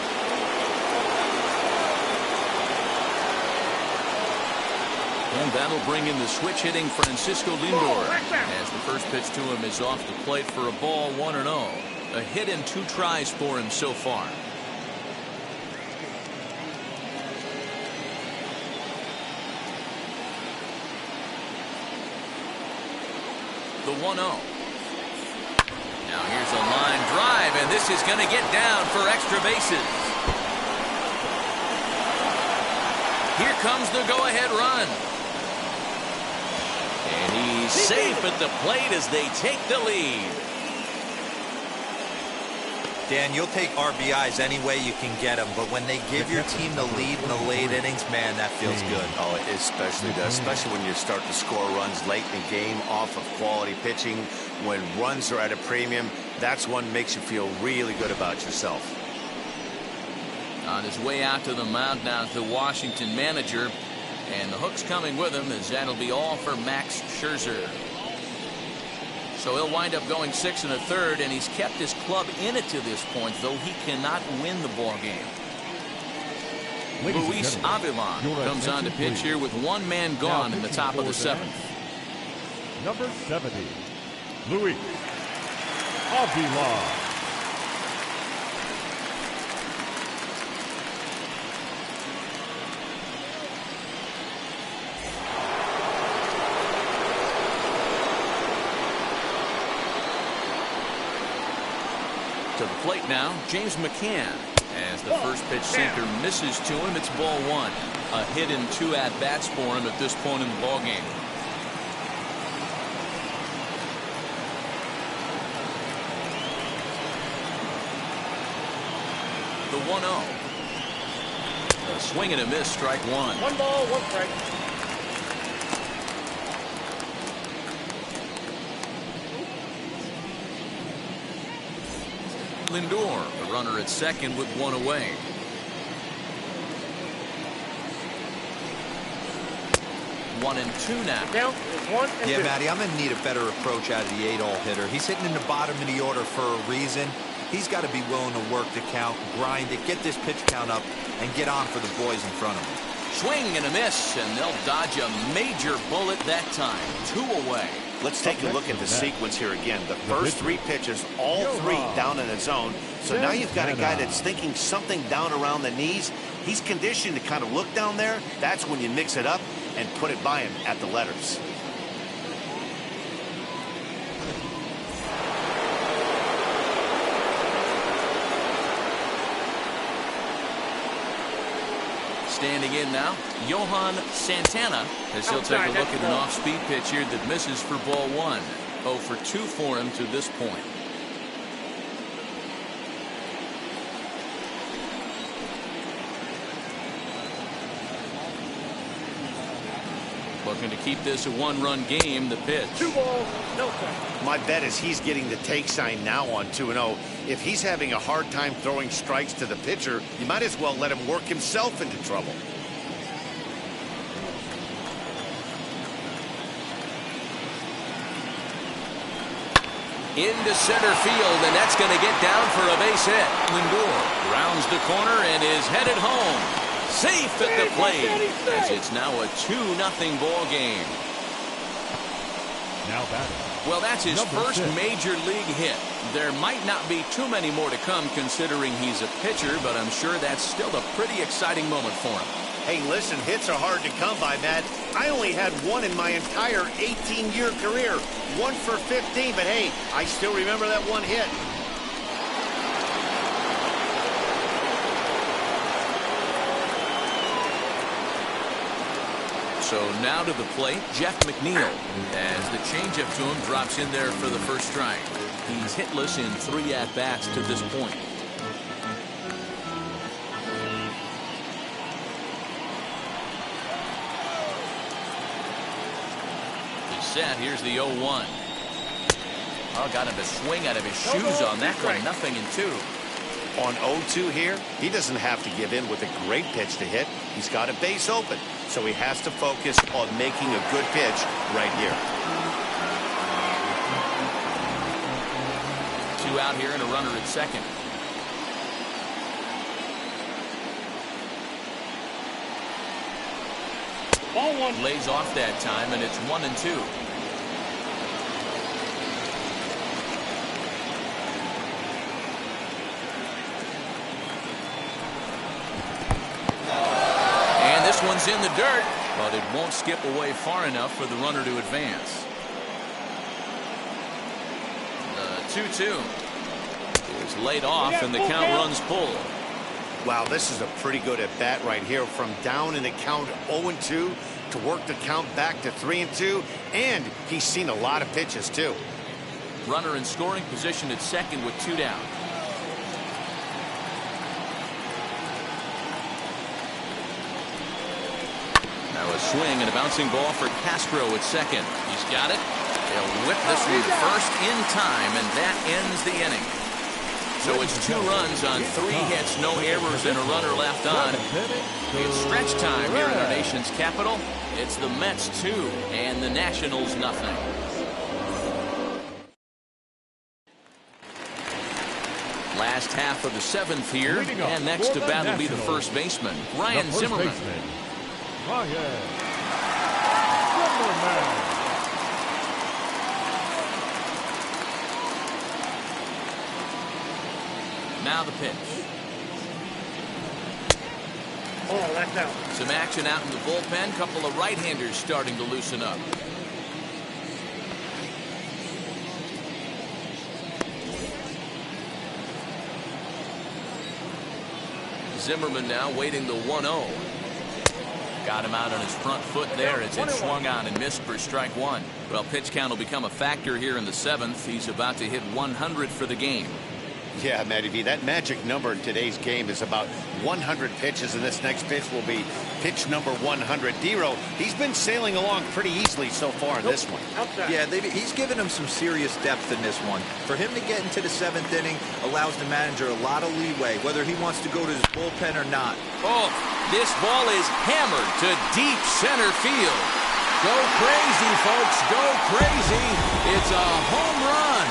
And that'll bring in the switch-hitting Francisco Lindor. As the first pitch to him is off the plate for a ball, 1-0. A hit and 2 tries for him so far. The 1-0. Now here's a line drive, and this is going to get down for extra bases. Here comes the go-ahead run. And he's safe at the plate as they take the lead. Dan, you'll take RBIs any way you can get them, but when they give your team the lead in the late innings, man, that feels good. Oh, it especially does, especially when you start to score runs late in the game off of quality pitching. When runs are at a premium, that's what makes you feel really good about yourself. On his way out to the mound now is the Washington manager, and the hook's coming with him as that'll be all for Max Scherzer. So he'll wind up going 6 1/3, and he's kept his club in it to this point, though he cannot win the ball game. Luis Avilan comes on to pitch here with 1 man gone in the top of the 7th. Number 70, Luis Avilan. To the plate now, James McCann. As the first pitch sinker misses to him, it's ball 1. A hit and 2 at-bats for him at this point in the ballgame. The 1-0. A swing and a miss, strike 1. 1 ball, 1 strike. Lindor, the runner at second with 1 away. One and two now. Down is 1 and 2. Yeah, Matty, I'm going to need a better approach out of the 8-hole hitter. He's hitting in the bottom of the order for a reason. He's got to be willing to work the count, grind it, get this pitch count up, and get on for the boys in front of him. Swing and a miss, and they'll dodge a major bullet that time. 2 away. Let's take a look at the sequence here again. The first 3 pitches, all 3 down in the zone. So now you've got a guy that's thinking something down around the knees. He's conditioned to kind of look down there. That's when you mix it up and put it by him at the letters. Standing in now, Johan Santana, as he'll take a look at an off-speed pitch here that misses for ball 1. 0 for 2 for him to this point. But Looking to keep this a one-run game. The pitch. 2 balls, no strikes. My bet is he's getting the take sign now on 2-0. If he's having a hard time throwing strikes to the pitcher, you might as well let him work himself into trouble. Into center field, and that's going to get down for a base hit. Lindor rounds the corner and is headed home. Safe at the plate, as it's now a 2-0 ball game. Now batting. Well, that's his Number first 6. major league hit. There might not be too many more to come considering he's a pitcher, but I'm sure that's still a pretty exciting moment for him. Hey, listen, hits are hard to come by, Matt. I only had one in my entire 18-year career. 1 for 15, but hey, I still remember that one hit. So now to the plate, Jeff McNeil, as the changeup to him drops in there for the first strike. He's hitless in 3 at-bats to this point. Set. Here's the 0-1. Oh, got him to swing out of his shoes on that one. 0-2. On 0-2 here, he doesn't have to give in with a great pitch to hit. He's got a base open, so he has to focus on making a good pitch right here. 2 out here and a runner at second. Ball 1. Lays off that time, and it's 1-2. And this one's in the dirt, but it won't skip away far enough for the runner to advance. The 2-2 is laid off, and the count runs pulled. Wow, this is a pretty good at-bat right here. From down in the count 0-2 to work the count back to 3-2, and he's seen a lot of pitches, too. Runner in scoring position at second with 2 down. Now a swing and a bouncing ball for Castro at second. He's got it. They'll whip this one first in time, and that ends the inning. So it's 2 runs on 3 hits, no errors, and a runner left on. It's stretch time here in our nation's capital. It's the Mets 2 and the Nationals nothing. Last half of the 7th here, and next to bat will be the first baseman, Ryan Zimmerman. Ryan Zimmerman. Now the pitch. Oh, that's out. Some action out in the bullpen. Couple of right-handers starting to loosen up. Zimmerman now waiting the 1-0. Got him out on his front foot there as it swung on and missed for strike 1. Well, pitch count will become a factor here in the 7th. He's about to hit 100 for the game. Yeah, Matty V, that magic number in today's game is about 100 pitches, and this next pitch will be pitch number 100. D-Row, he's been sailing along pretty easily so far in this one. Outside. Yeah, he's given him some serious depth in this one. For him to get into the 7th inning allows the manager a lot of leeway, whether he wants to go to his bullpen or not. Oh, this ball is hammered to deep center field. Go crazy, folks. Go crazy. It's a home run.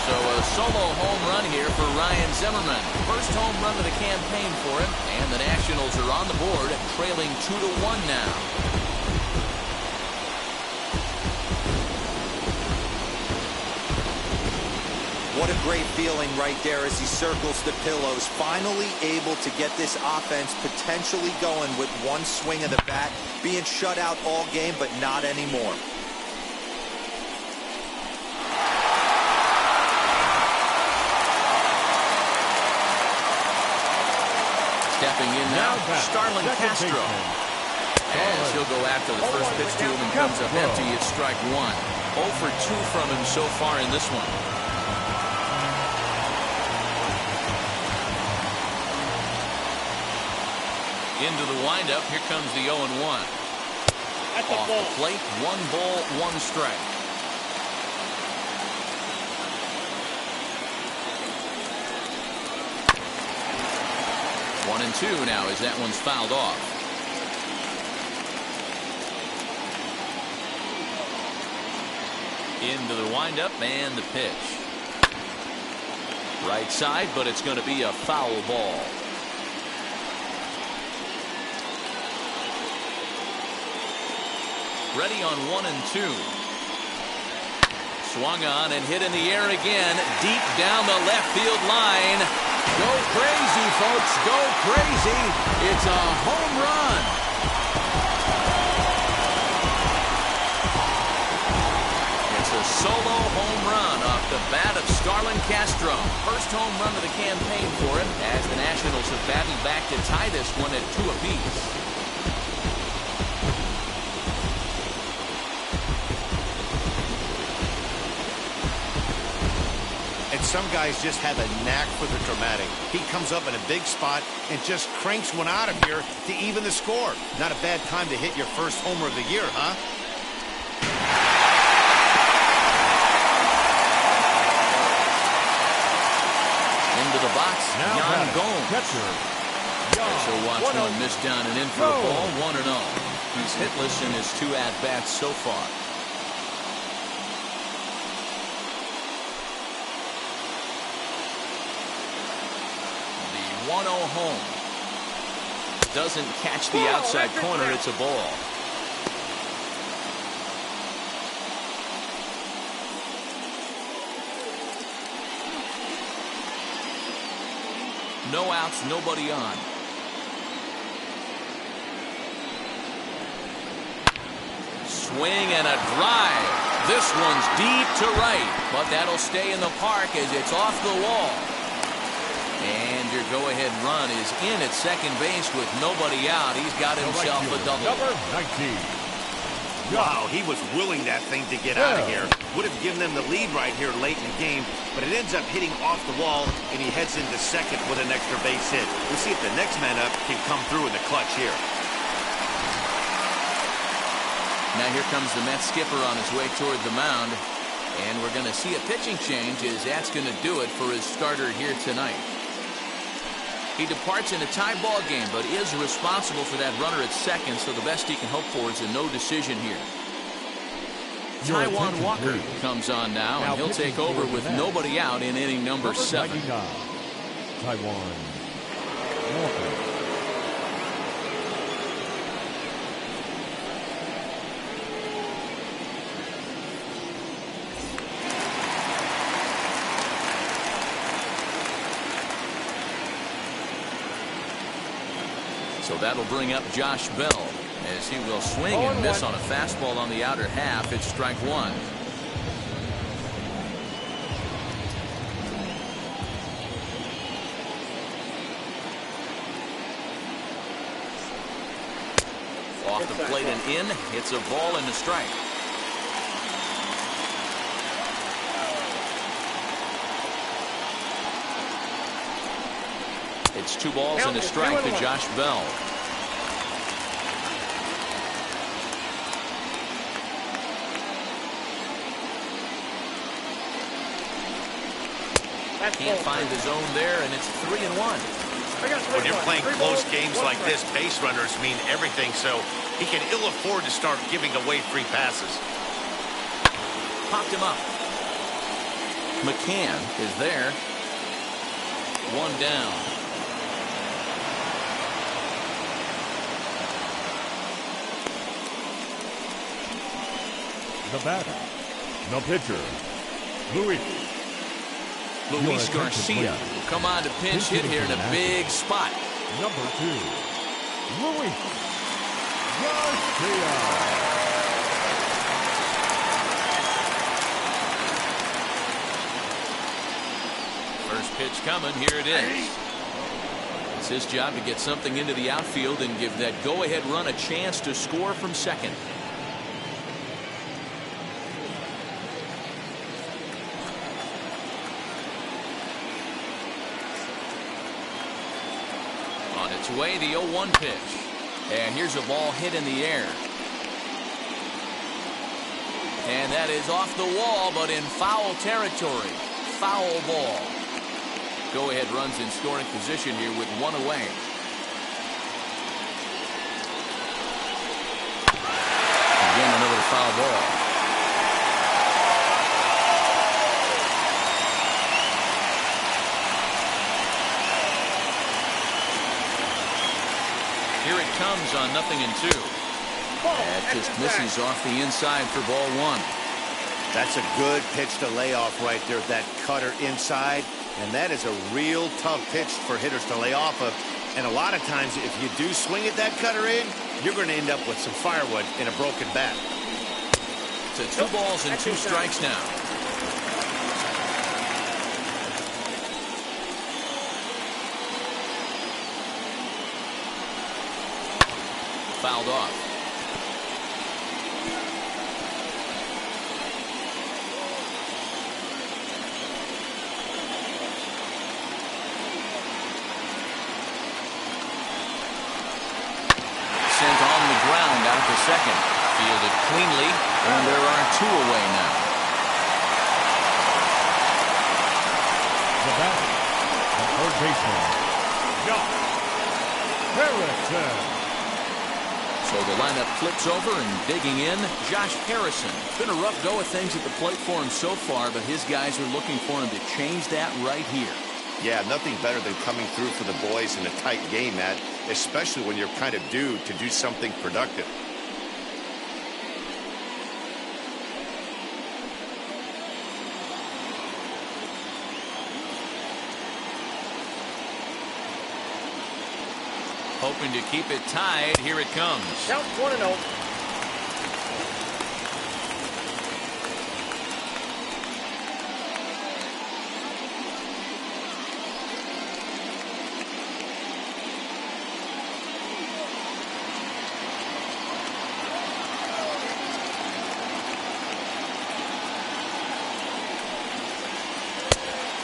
So a solo home run here for Ryan Zimmerman. First home run of the campaign for him. And the Nationals are on the board, trailing 2-1 now. What a great feeling right there as he circles the pillows. Finally able to get this offense potentially going with one swing of the bat. Being shut out all game, but not anymore. Stepping in now, Starlin Castro. As he'll go after the first pitch to him and comes up empty. It's strike 1. 0 for 2 from him so far in this one. Into the windup. Here comes the 0-1. That's a Off ball. the plate. 1 ball, 1 strike. One and 2 now as that one's fouled off. Into the windup and the pitch. Right side, but it's going to be a foul ball. Ready on 1 and 2. Swung on and hit in the air again, deep down the left field line. Go crazy, folks, go crazy. It's a home run. It's a solo home run off the bat of Starlin Castro. First home run of the campaign for him as the Nationals have battled back to tie this one at 2 apiece. Some guys just have a knack for the dramatic. He comes up in a big spot and just cranks one out of here to even the score. Not a bad time to hit your first homer of the year, huh? Into the box, Now Yan Gomes. catcher. So watch one miss down and in for a ball, 1-0. He's hitless in his 2 at-bats so far. The 1-0 home. Doesn't catch the outside corner. It's a ball. No outs, nobody on. Swing and a drive. This one's deep to right, but that'll stay in the park as it's off the wall. And your go-ahead run is in at second base with nobody out. He's got himself a double. Number 19. Wow, he was willing that thing to get out of here. Would have given them the lead right here late in the game, but it ends up hitting off the wall, and he heads into second with an extra base hit. We'll see if the next man up can come through in the clutch here. Now here comes the Mets skipper on his way toward the mound, and we're going to see a pitching change as that's going to do it for his starter here tonight. He departs in a tie ball game, but is responsible for that runner at second, so the best he can hope for is a no decision here. Taijuan Walker comes on now, and he'll take over with nobody out in inning number 7. 99. Taijuan Walker. So that'll bring up Josh Bell as he will swing and miss on a fastball on the outer half. It's strike 1. Off the plate and in. It's a ball and a strike. It's 2 balls and a strike to Josh Bell. Can't find the zone there, and it's 3-1. When you're playing close games like this, base runners mean everything, so he can ill afford to start giving away free passes. Popped him up. McCann is there. 1 down. The batter, the pitcher, Luis Garcia will come on to pinch hit here in a big spot. Number 2, Luis Garcia. First pitch coming. Here it is. It's his job to get something into the outfield and give that go-ahead run a chance to score from second. It's away, the 0-1 pitch. And here's a ball hit in the air. And that is off the wall, but in foul territory. Foul ball. Go-ahead runs in scoring position here with one away. Again, another foul ball. Here it comes on 0-2. That just misses off the inside for ball one. That's a good pitch to lay off right there, that cutter inside. And that is a real tough pitch for hitters to lay off of. And a lot of times, if you do swing at that cutter in, you're going to end up with some firewood in a broken bat. So 2 balls and 2 strikes now. Fouled off. Sent on the ground out to second. Fielded cleanly, and there are 2 away now. The batter, the third baseman, Josh Harrison. So the lineup flips over, and digging in, Josh Harrison. It's been a rough go of things at the plate for him so far, but his guys are looking for him to change that right here. Yeah, nothing better than coming through for the boys in a tight game, Matt, especially when you're kind of due to do something productive. Hoping to keep it tied. Here it comes. Count 1-0.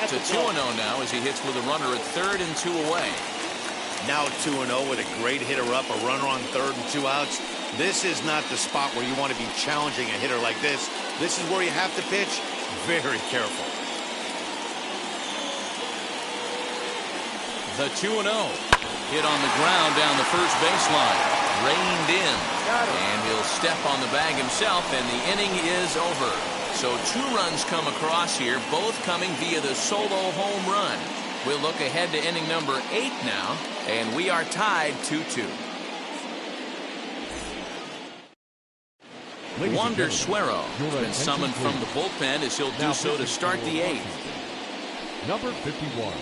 It's a 2-0 now as he hits with a runner at third and 2 away. Now 2-0 with a great hitter up, a runner on third and 2 outs. This is not the spot where you want to be challenging a hitter like this. This is where you have to pitch very careful. The 2-0 hit on the ground down the first baseline. Reined in. And he'll step on the bag himself, and the inning is over. So 2 runs come across here, both coming via the solo home run. We'll look ahead to inning number 8 now, and we are tied 2-2. Wander Suero has been summoned from the bullpen as he'll do so to start the 8th. Number 51,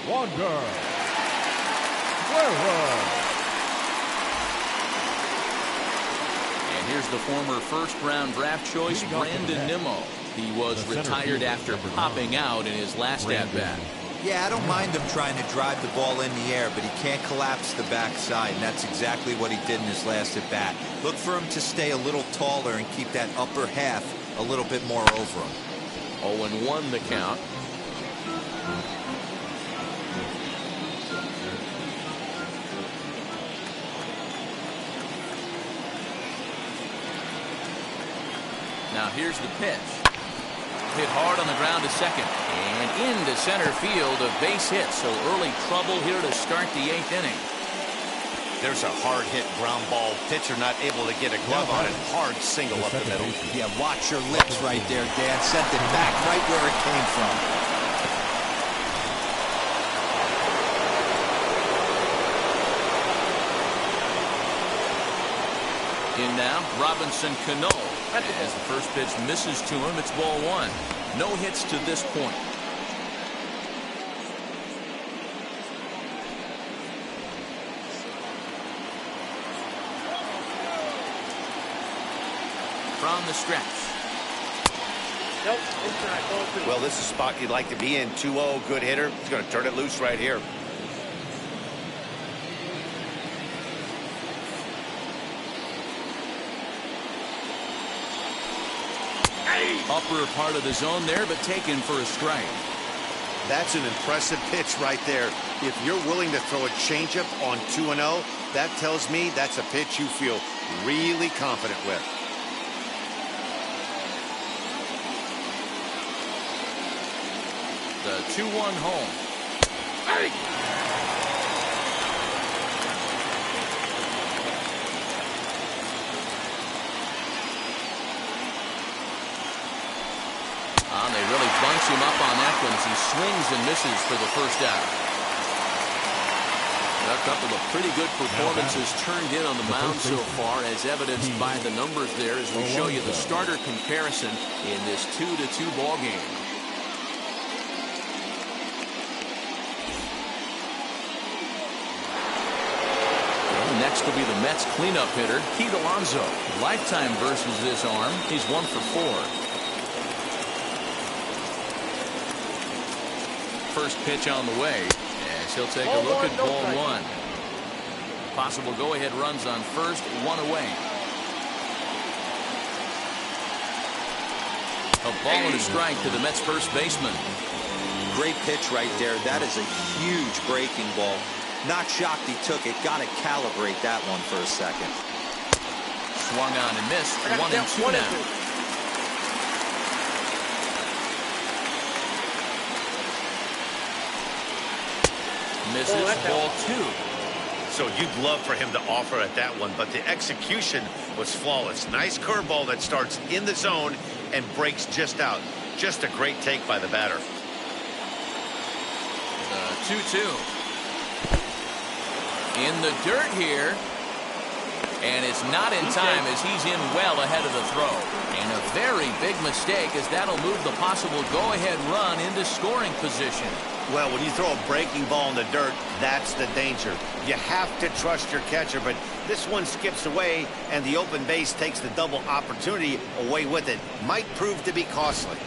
Wander Suero. And here's the former first-round draft choice, Brandon Nimmo. He was retired after popping out in his last at-bat. Yeah, I don't mind him trying to drive the ball in the air, but he can't collapse the backside, and that's exactly what he did in his last at-bat. Look for him to stay a little taller and keep that upper half a little bit more over him. 0-1 the count. Now here's the pitch. Hit hard on the ground to second. And into center field, a base hit. So early trouble here to start the 8th inning. There's a hard hit ground ball. Pitcher not able to get a glove on it. Hard single up the middle. Yeah, watch your lips right there, Dan. Sent it back right where it came from. In now, Robinson Cano. As the first pitch misses to him, it's ball 1. No hits to this point. From the stretch. Nope, inside, ball 2. Well, this is a spot you'd like to be in. 2-0, good hitter. He's going to turn it loose right here. Upper part of the zone there, but taken for a strike. That's an impressive pitch right there. If you're willing to throw a changeup on 2-0, that tells me that's a pitch you feel really confident with. The 2-1 home. Hey! They really bunch him up on that one as he swings and misses for the first out. A couple of pretty good performances turned in on the mound so far, as evidenced by the numbers there as we show you the starter comparison in this 2-2 ball game. Next will be the Mets cleanup hitter, Alonso. Lifetime versus this arm. He's 1 for 4. First pitch on the way as he'll take a look at ball 1. Possible go-ahead runs on first, 1 away. A ball and a strike to the Mets first baseman. Great pitch right there. That is a huge breaking ball. Not shocked he took it. Got to calibrate that one for a second. Swung on and missed. 1-2 now. Misses ball 2. So you'd love for him to offer at that one, but the execution was flawless. Nice curveball that starts in the zone and breaks just out. Just a great take by the batter. The 2-2. In the dirt here. And it's not in time as he's in well ahead of the throw. And a very big mistake as that'll move the possible go-ahead run into scoring position. Well, when you throw a breaking ball in the dirt, that's the danger. You have to trust your catcher, but this one skips away, and the open base takes the double opportunity away with it. Might prove to be costly.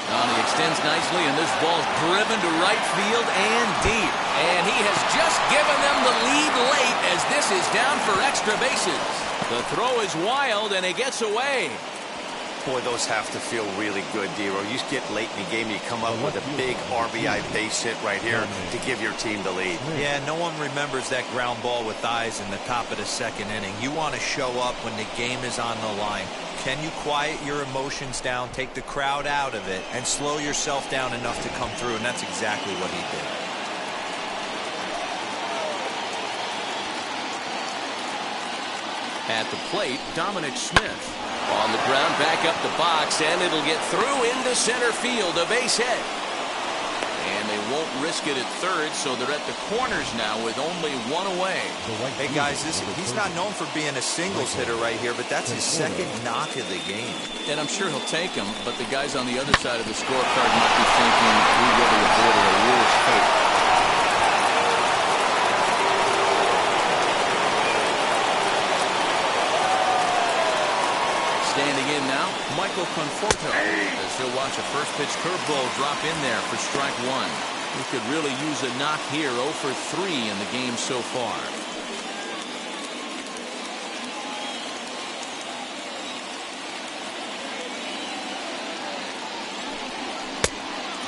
He extends nicely, and this ball's driven to right field and deep. And he has just given them the lead late as this is down for extra bases. The throw is wild, and it gets away. Boy, those have to feel really good, Dero. You get late in the game, you come up with a big RBI base hit right here to give your team the lead. Yeah, no one remembers that ground ball with eyes in the top of the second inning. You want to show up when the game is on the line. Can you quiet your emotions down, take the crowd out of it, and slow yourself down enough to come through? And that's exactly what he did. At the plate, Dominic Smith. On the ground, back up the box, and it'll get through into center field, a base hit. And they won't risk it at third, so they're at the corners now with only 1 away. Hey, guys, he's not known for being a singles hitter right here, but that's his second knock of the game. And I'm sure he'll take him, but the guys on the other side of the scorecard might be thinking we really avoided a worse fate. Standing in now, Michael Conforto, as he'll watch a first pitch curveball drop in there for strike 1. He could really use a knock here. 0 for 3 in the game so far.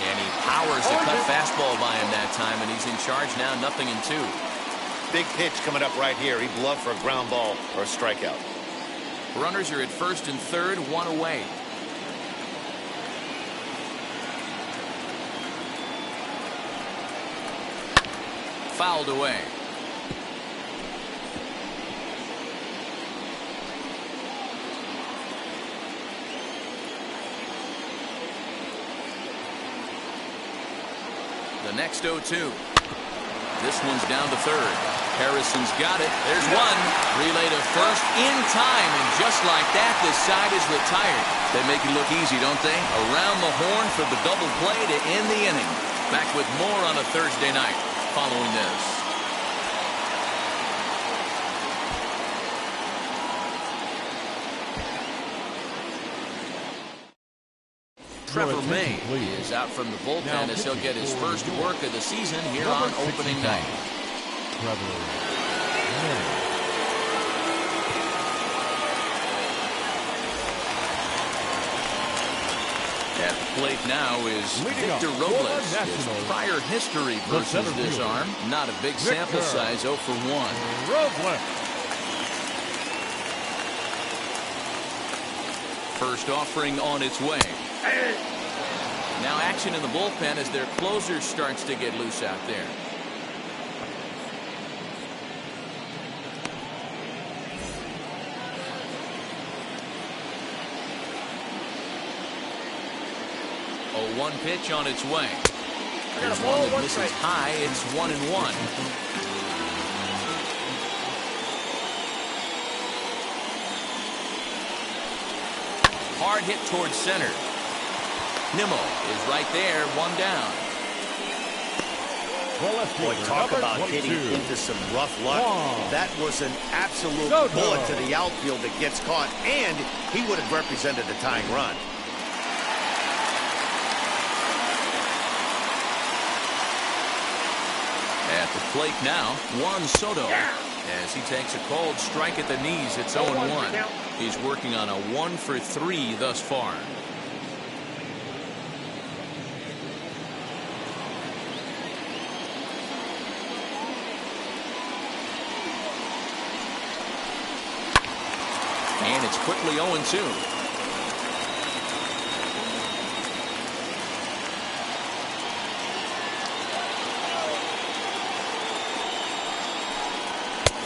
And he powers the cut fastball by him that time, and he's in charge now, 0-2. Big pitch coming up right here. He'd love for a ground ball or a strikeout. Runners are at first and third, 1 away. Fouled away. The next 0-2. This one's down to third. Harrison's got it. There's one. Relay to first in time, and just like that, this side is retired. They make it look easy, don't they? Around the horn for the double play to end the inning. Back with more on a Thursday night following this. Trevor May is out from the bullpen as he'll get his first work of the season here on opening night. At the plate now is Leading up Victor for the Robles. His Nationals, prior history the versus center this fielder, arm. Not a big sample Victor size, 0 for 1. Robles. First offering on its way. Now action in the bullpen as their closer starts to get loose out there. Oh, 1 pitch on its way. There's one that misses high. It's 1-1. Hard hit towards center. Nimmo is right there, 1 down. Boy, talk about hitting into some rough luck. That was an absolute bullet to the outfield that gets caught, and he would have represented the tying run. At the plate now, Juan Soto. As he takes a cold strike at the knees, it's 0-1. He's working on a 1 for 3 thus far. And it's quickly 0-2.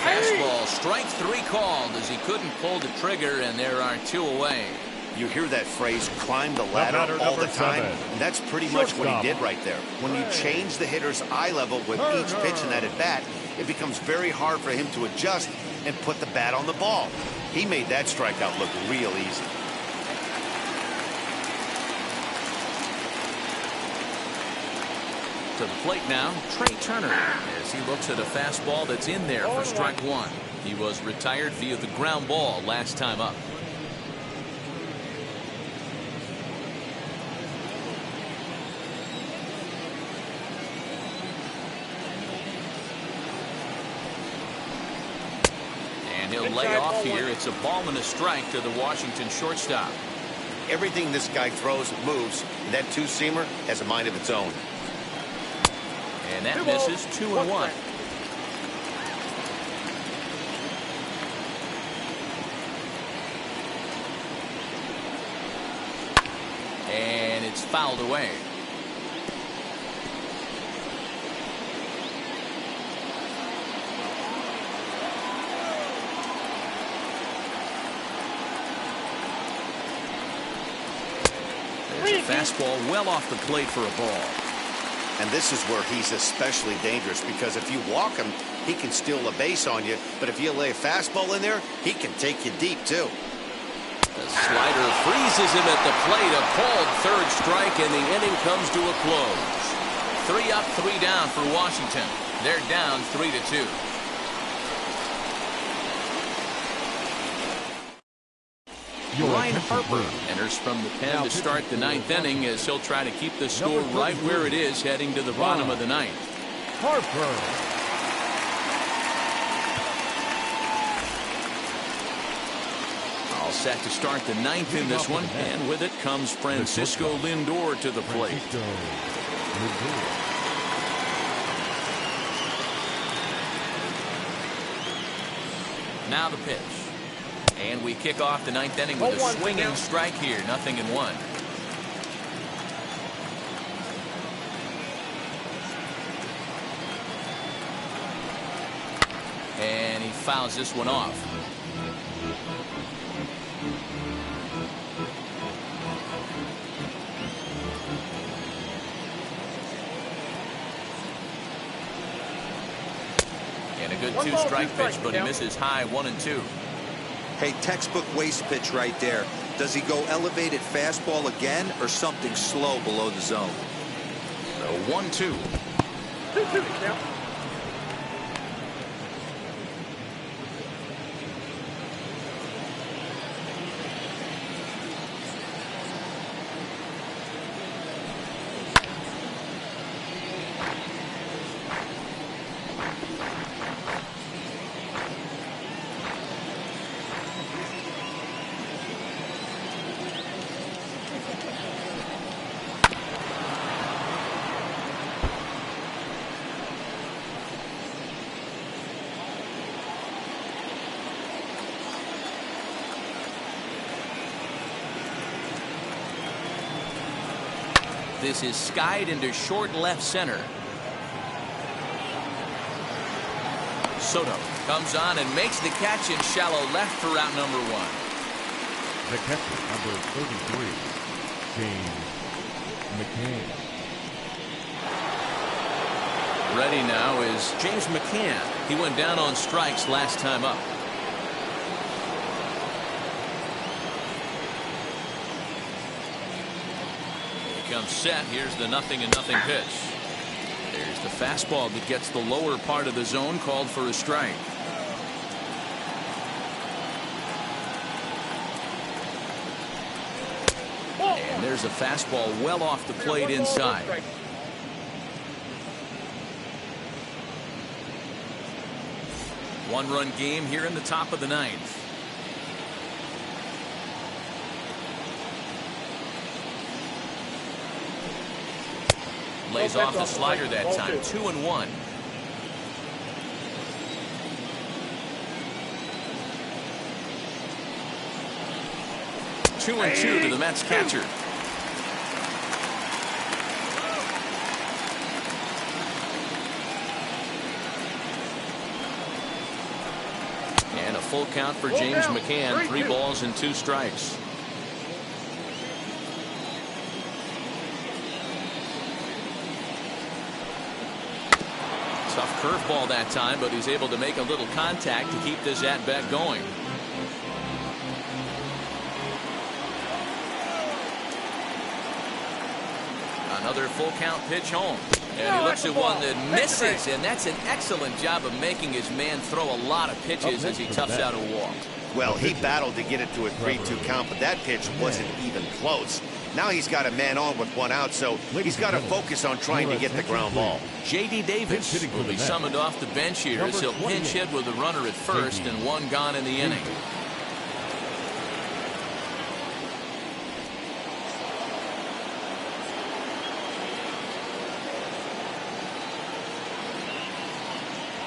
Fastball, strike 3 called as he couldn't pull the trigger, and there are 2 away. You hear that phrase, climb the ladder, all the time, and that's pretty much what he did right there. When you change the hitter's eye level with each pitch in that at-bat, it becomes very hard for him to adjust and put the bat on the ball. He made that strikeout look real easy. To the plate now, Trey Turner, as he looks at a fastball that's in there for strike 1. He was retired via the ground ball last time up. And he'll lay off here. It's a ball and a strike to the Washington shortstop. Everything this guy throws moves, and that two-seamer has a mind of its own. And that misses 2-1. And it's fouled away. There's a fastball well off the plate for a ball. And this is where he's especially dangerous, because if you walk him, he can steal a base on you. But if you lay a fastball in there, he can take you deep, too. The slider freezes him at the plate. A called 3rd strike, and the inning comes to a close. 3 up, 3 down for Washington. They're down 3-2. Ryan Harper enters from the pen to start the 9th inning, as he'll try to keep the score right where it is heading to the bottom of the 9th. Harper. All set to start the 9th in this one, and with it comes Francisco Lindor to the plate. Now the pitch. And we kick off the 9th inning with a swinging strike here. 0-1. And he fouls this one off. And a good 2-strike pitch, but he misses high 1-2. Hey, textbook waste pitch right there. Does he go elevated fastball again or something slow below the zone? So 1-2. 2-2 now. This is skied into short left center. Soto comes on and makes the catch in shallow left for out number 1. The catcher, number 33, James McCann. Ready now is James McCann. He went down on strikes last time up. He comes set. Here's the 0-0 pitch. There's the fastball that gets the lower part of the zone, called for a strike. And there's a fastball well off the plate inside. One-run game here in the top of the 9th. Lays off the slider that time. 2-1. Two and two to the Mets catcher. And a full count for James McCann. 3 balls and 2 strikes. Tough curveball that time, but he's able to make a little contact to keep this at-bat going. Another full count pitch home. And he looks at one that misses, and that's an excellent job of making his man throw a lot of pitches as he toughs out a walk. Well, he battled to get it to a 3-2 count, but that pitch wasn't even close. Now he's got a man on with 1 out, so he's got to focus on trying to get the ground ball. J.D. Davis will be summoned off the bench here as he'll pinch hit with a runner at first and 1 gone in the inning.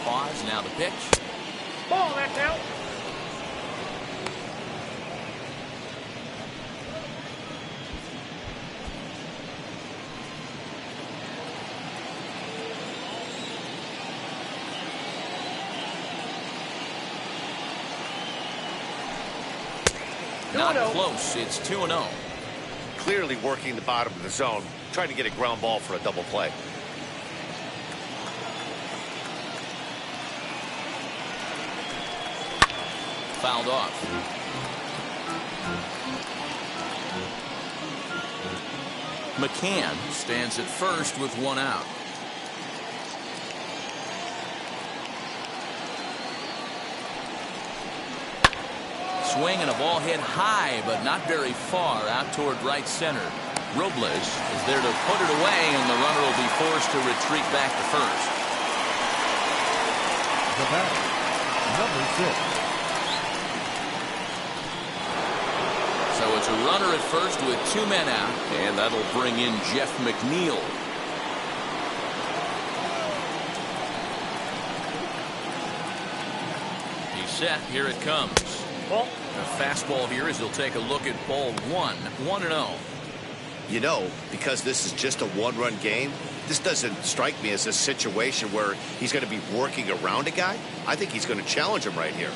Pause, now the pitch. Ball, that's out. Not close. It's 2-0. Clearly working the bottom of the zone, trying to get a ground ball for a double play. Fouled off. McCann stands at first with 1 out. Swing and a ball hit high, but not very far out toward right center. Robles is there to put it away, and the runner will be forced to retreat back to first. The batter, number 6. So it's a runner at first with 2 men out, and that'll bring in Jeff McNeil. He's set. Here it comes. A fastball here as he'll take a look at ball 1. 1-0. You know, because this is just a 1-run game, this doesn't strike me as a situation where he's going to be working around a guy. I think he's going to challenge him right here.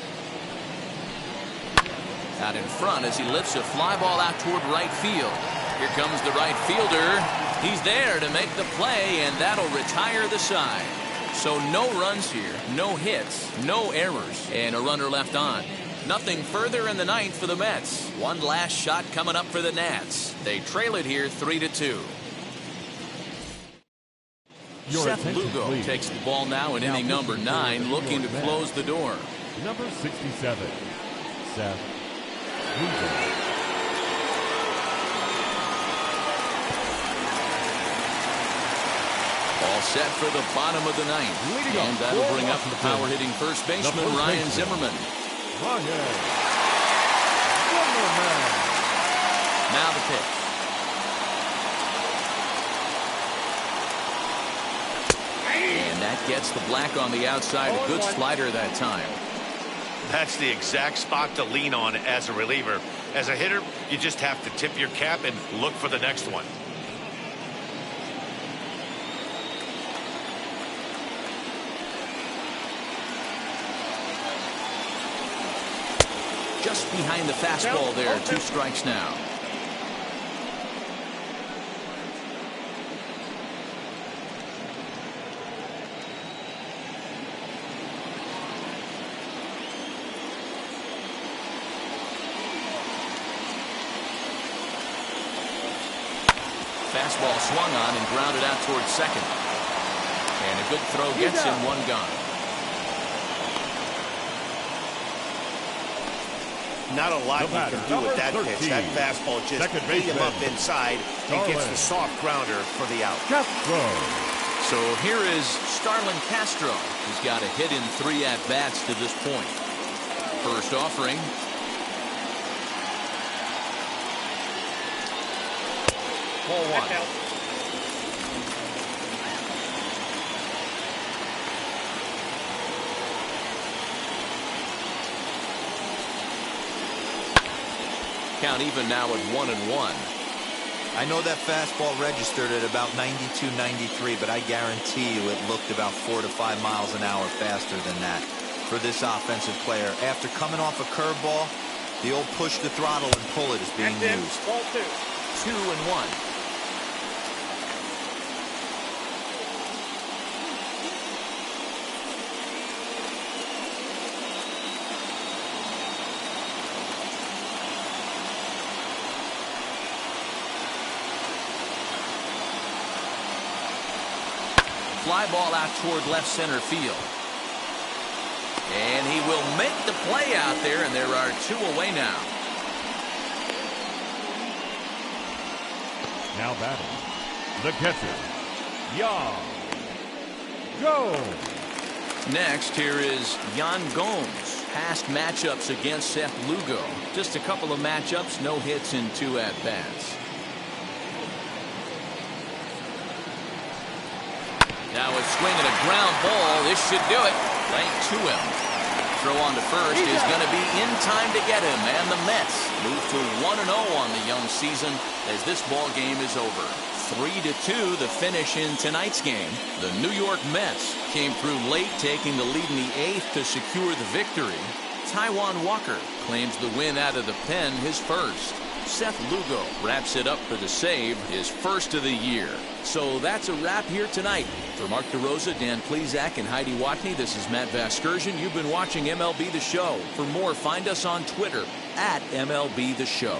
Out in front as he lifts a fly ball out toward right field. Here comes the right fielder. He's there to make the play, and that'll retire the side. So no runs here, no hits, no errors, and a runner left on. Nothing further in the 9th for the Mets. One last shot coming up for the Nats. They trail it here 3-2. Seth Lugo takes the ball now in inning number 9, looking to close the door. Number 67, Seth Lugo. All set for the bottom of the 9th. And that'll bring up the power-hitting first baseman, Ryan Zimmerman. Now the pitch. And that gets the black on the outside. A good slider that time. That's the exact spot to lean on as a reliever. As a hitter, you just have to tip your cap and look for the next one. just behind the fastball there. 2 strikes now. Fastball swung on and grounded out towards second. And a good throw gets him 1 gone. Not a lot you can do with that pitch. That fastball just beat him up inside and gets the soft grounder for the out. So here is Starlin Castro, who's got a hit in 3 at-bats to this point. First offering. Ball 1. Count even now at 1-1. I know that fastball registered at about 92, 93, but I guarantee you it looked about 4 to 5 miles an hour faster than that for this offensive player. After coming off a curveball, the old push the throttle and pull it is being used. Ball 2. 2-1. Fly ball out toward left center field. And he will make the play out there, and there are 2 away now. Now batting, the catcher, Yan Gomes. Next, here is Yan Gomes. Past matchups against Seth Lugo. Just a couple of matchups, no hits in 2 at-bats. Now a swing and a ground ball. This should do it. Right to him. Throw on to first is going to be in time to get him. And the Mets move to 1-0 on the young season as this ball game is over. 3-2 the finish in tonight's game. The New York Mets came through late, taking the lead in the 8th to secure the victory. Taijuan Walker claims the win out of the pen, his first. Seth Lugo wraps it up for the save, his first of the year. So that's a wrap here tonight. For Mark DeRosa, Dan Plesac, and Heidi Watney, this is Matt Vasgersian. You've been watching MLB The Show. For more, find us on Twitter at MLB The Show.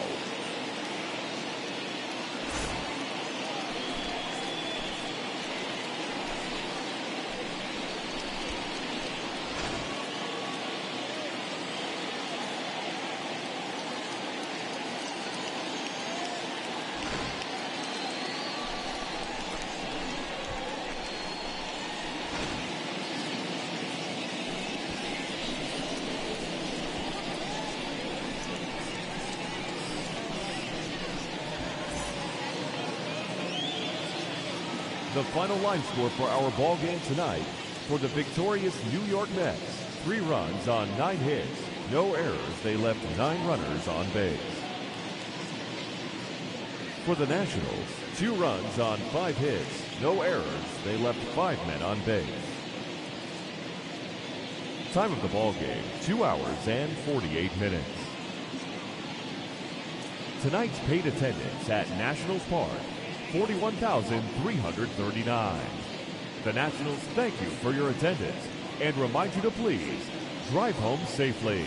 The final line score for our ball game tonight: for the victorious New York Mets, 3 runs on 9 hits, no errors. They left 9 runners on base. For the Nationals, 2 runs on 5 hits, no errors. They left 5 men on base. Time of the ball game, 2 hours and 48 minutes. Tonight's paid attendance at Nationals Park, 41,339. The Nationals thank you for your attendance and remind you to please drive home safely.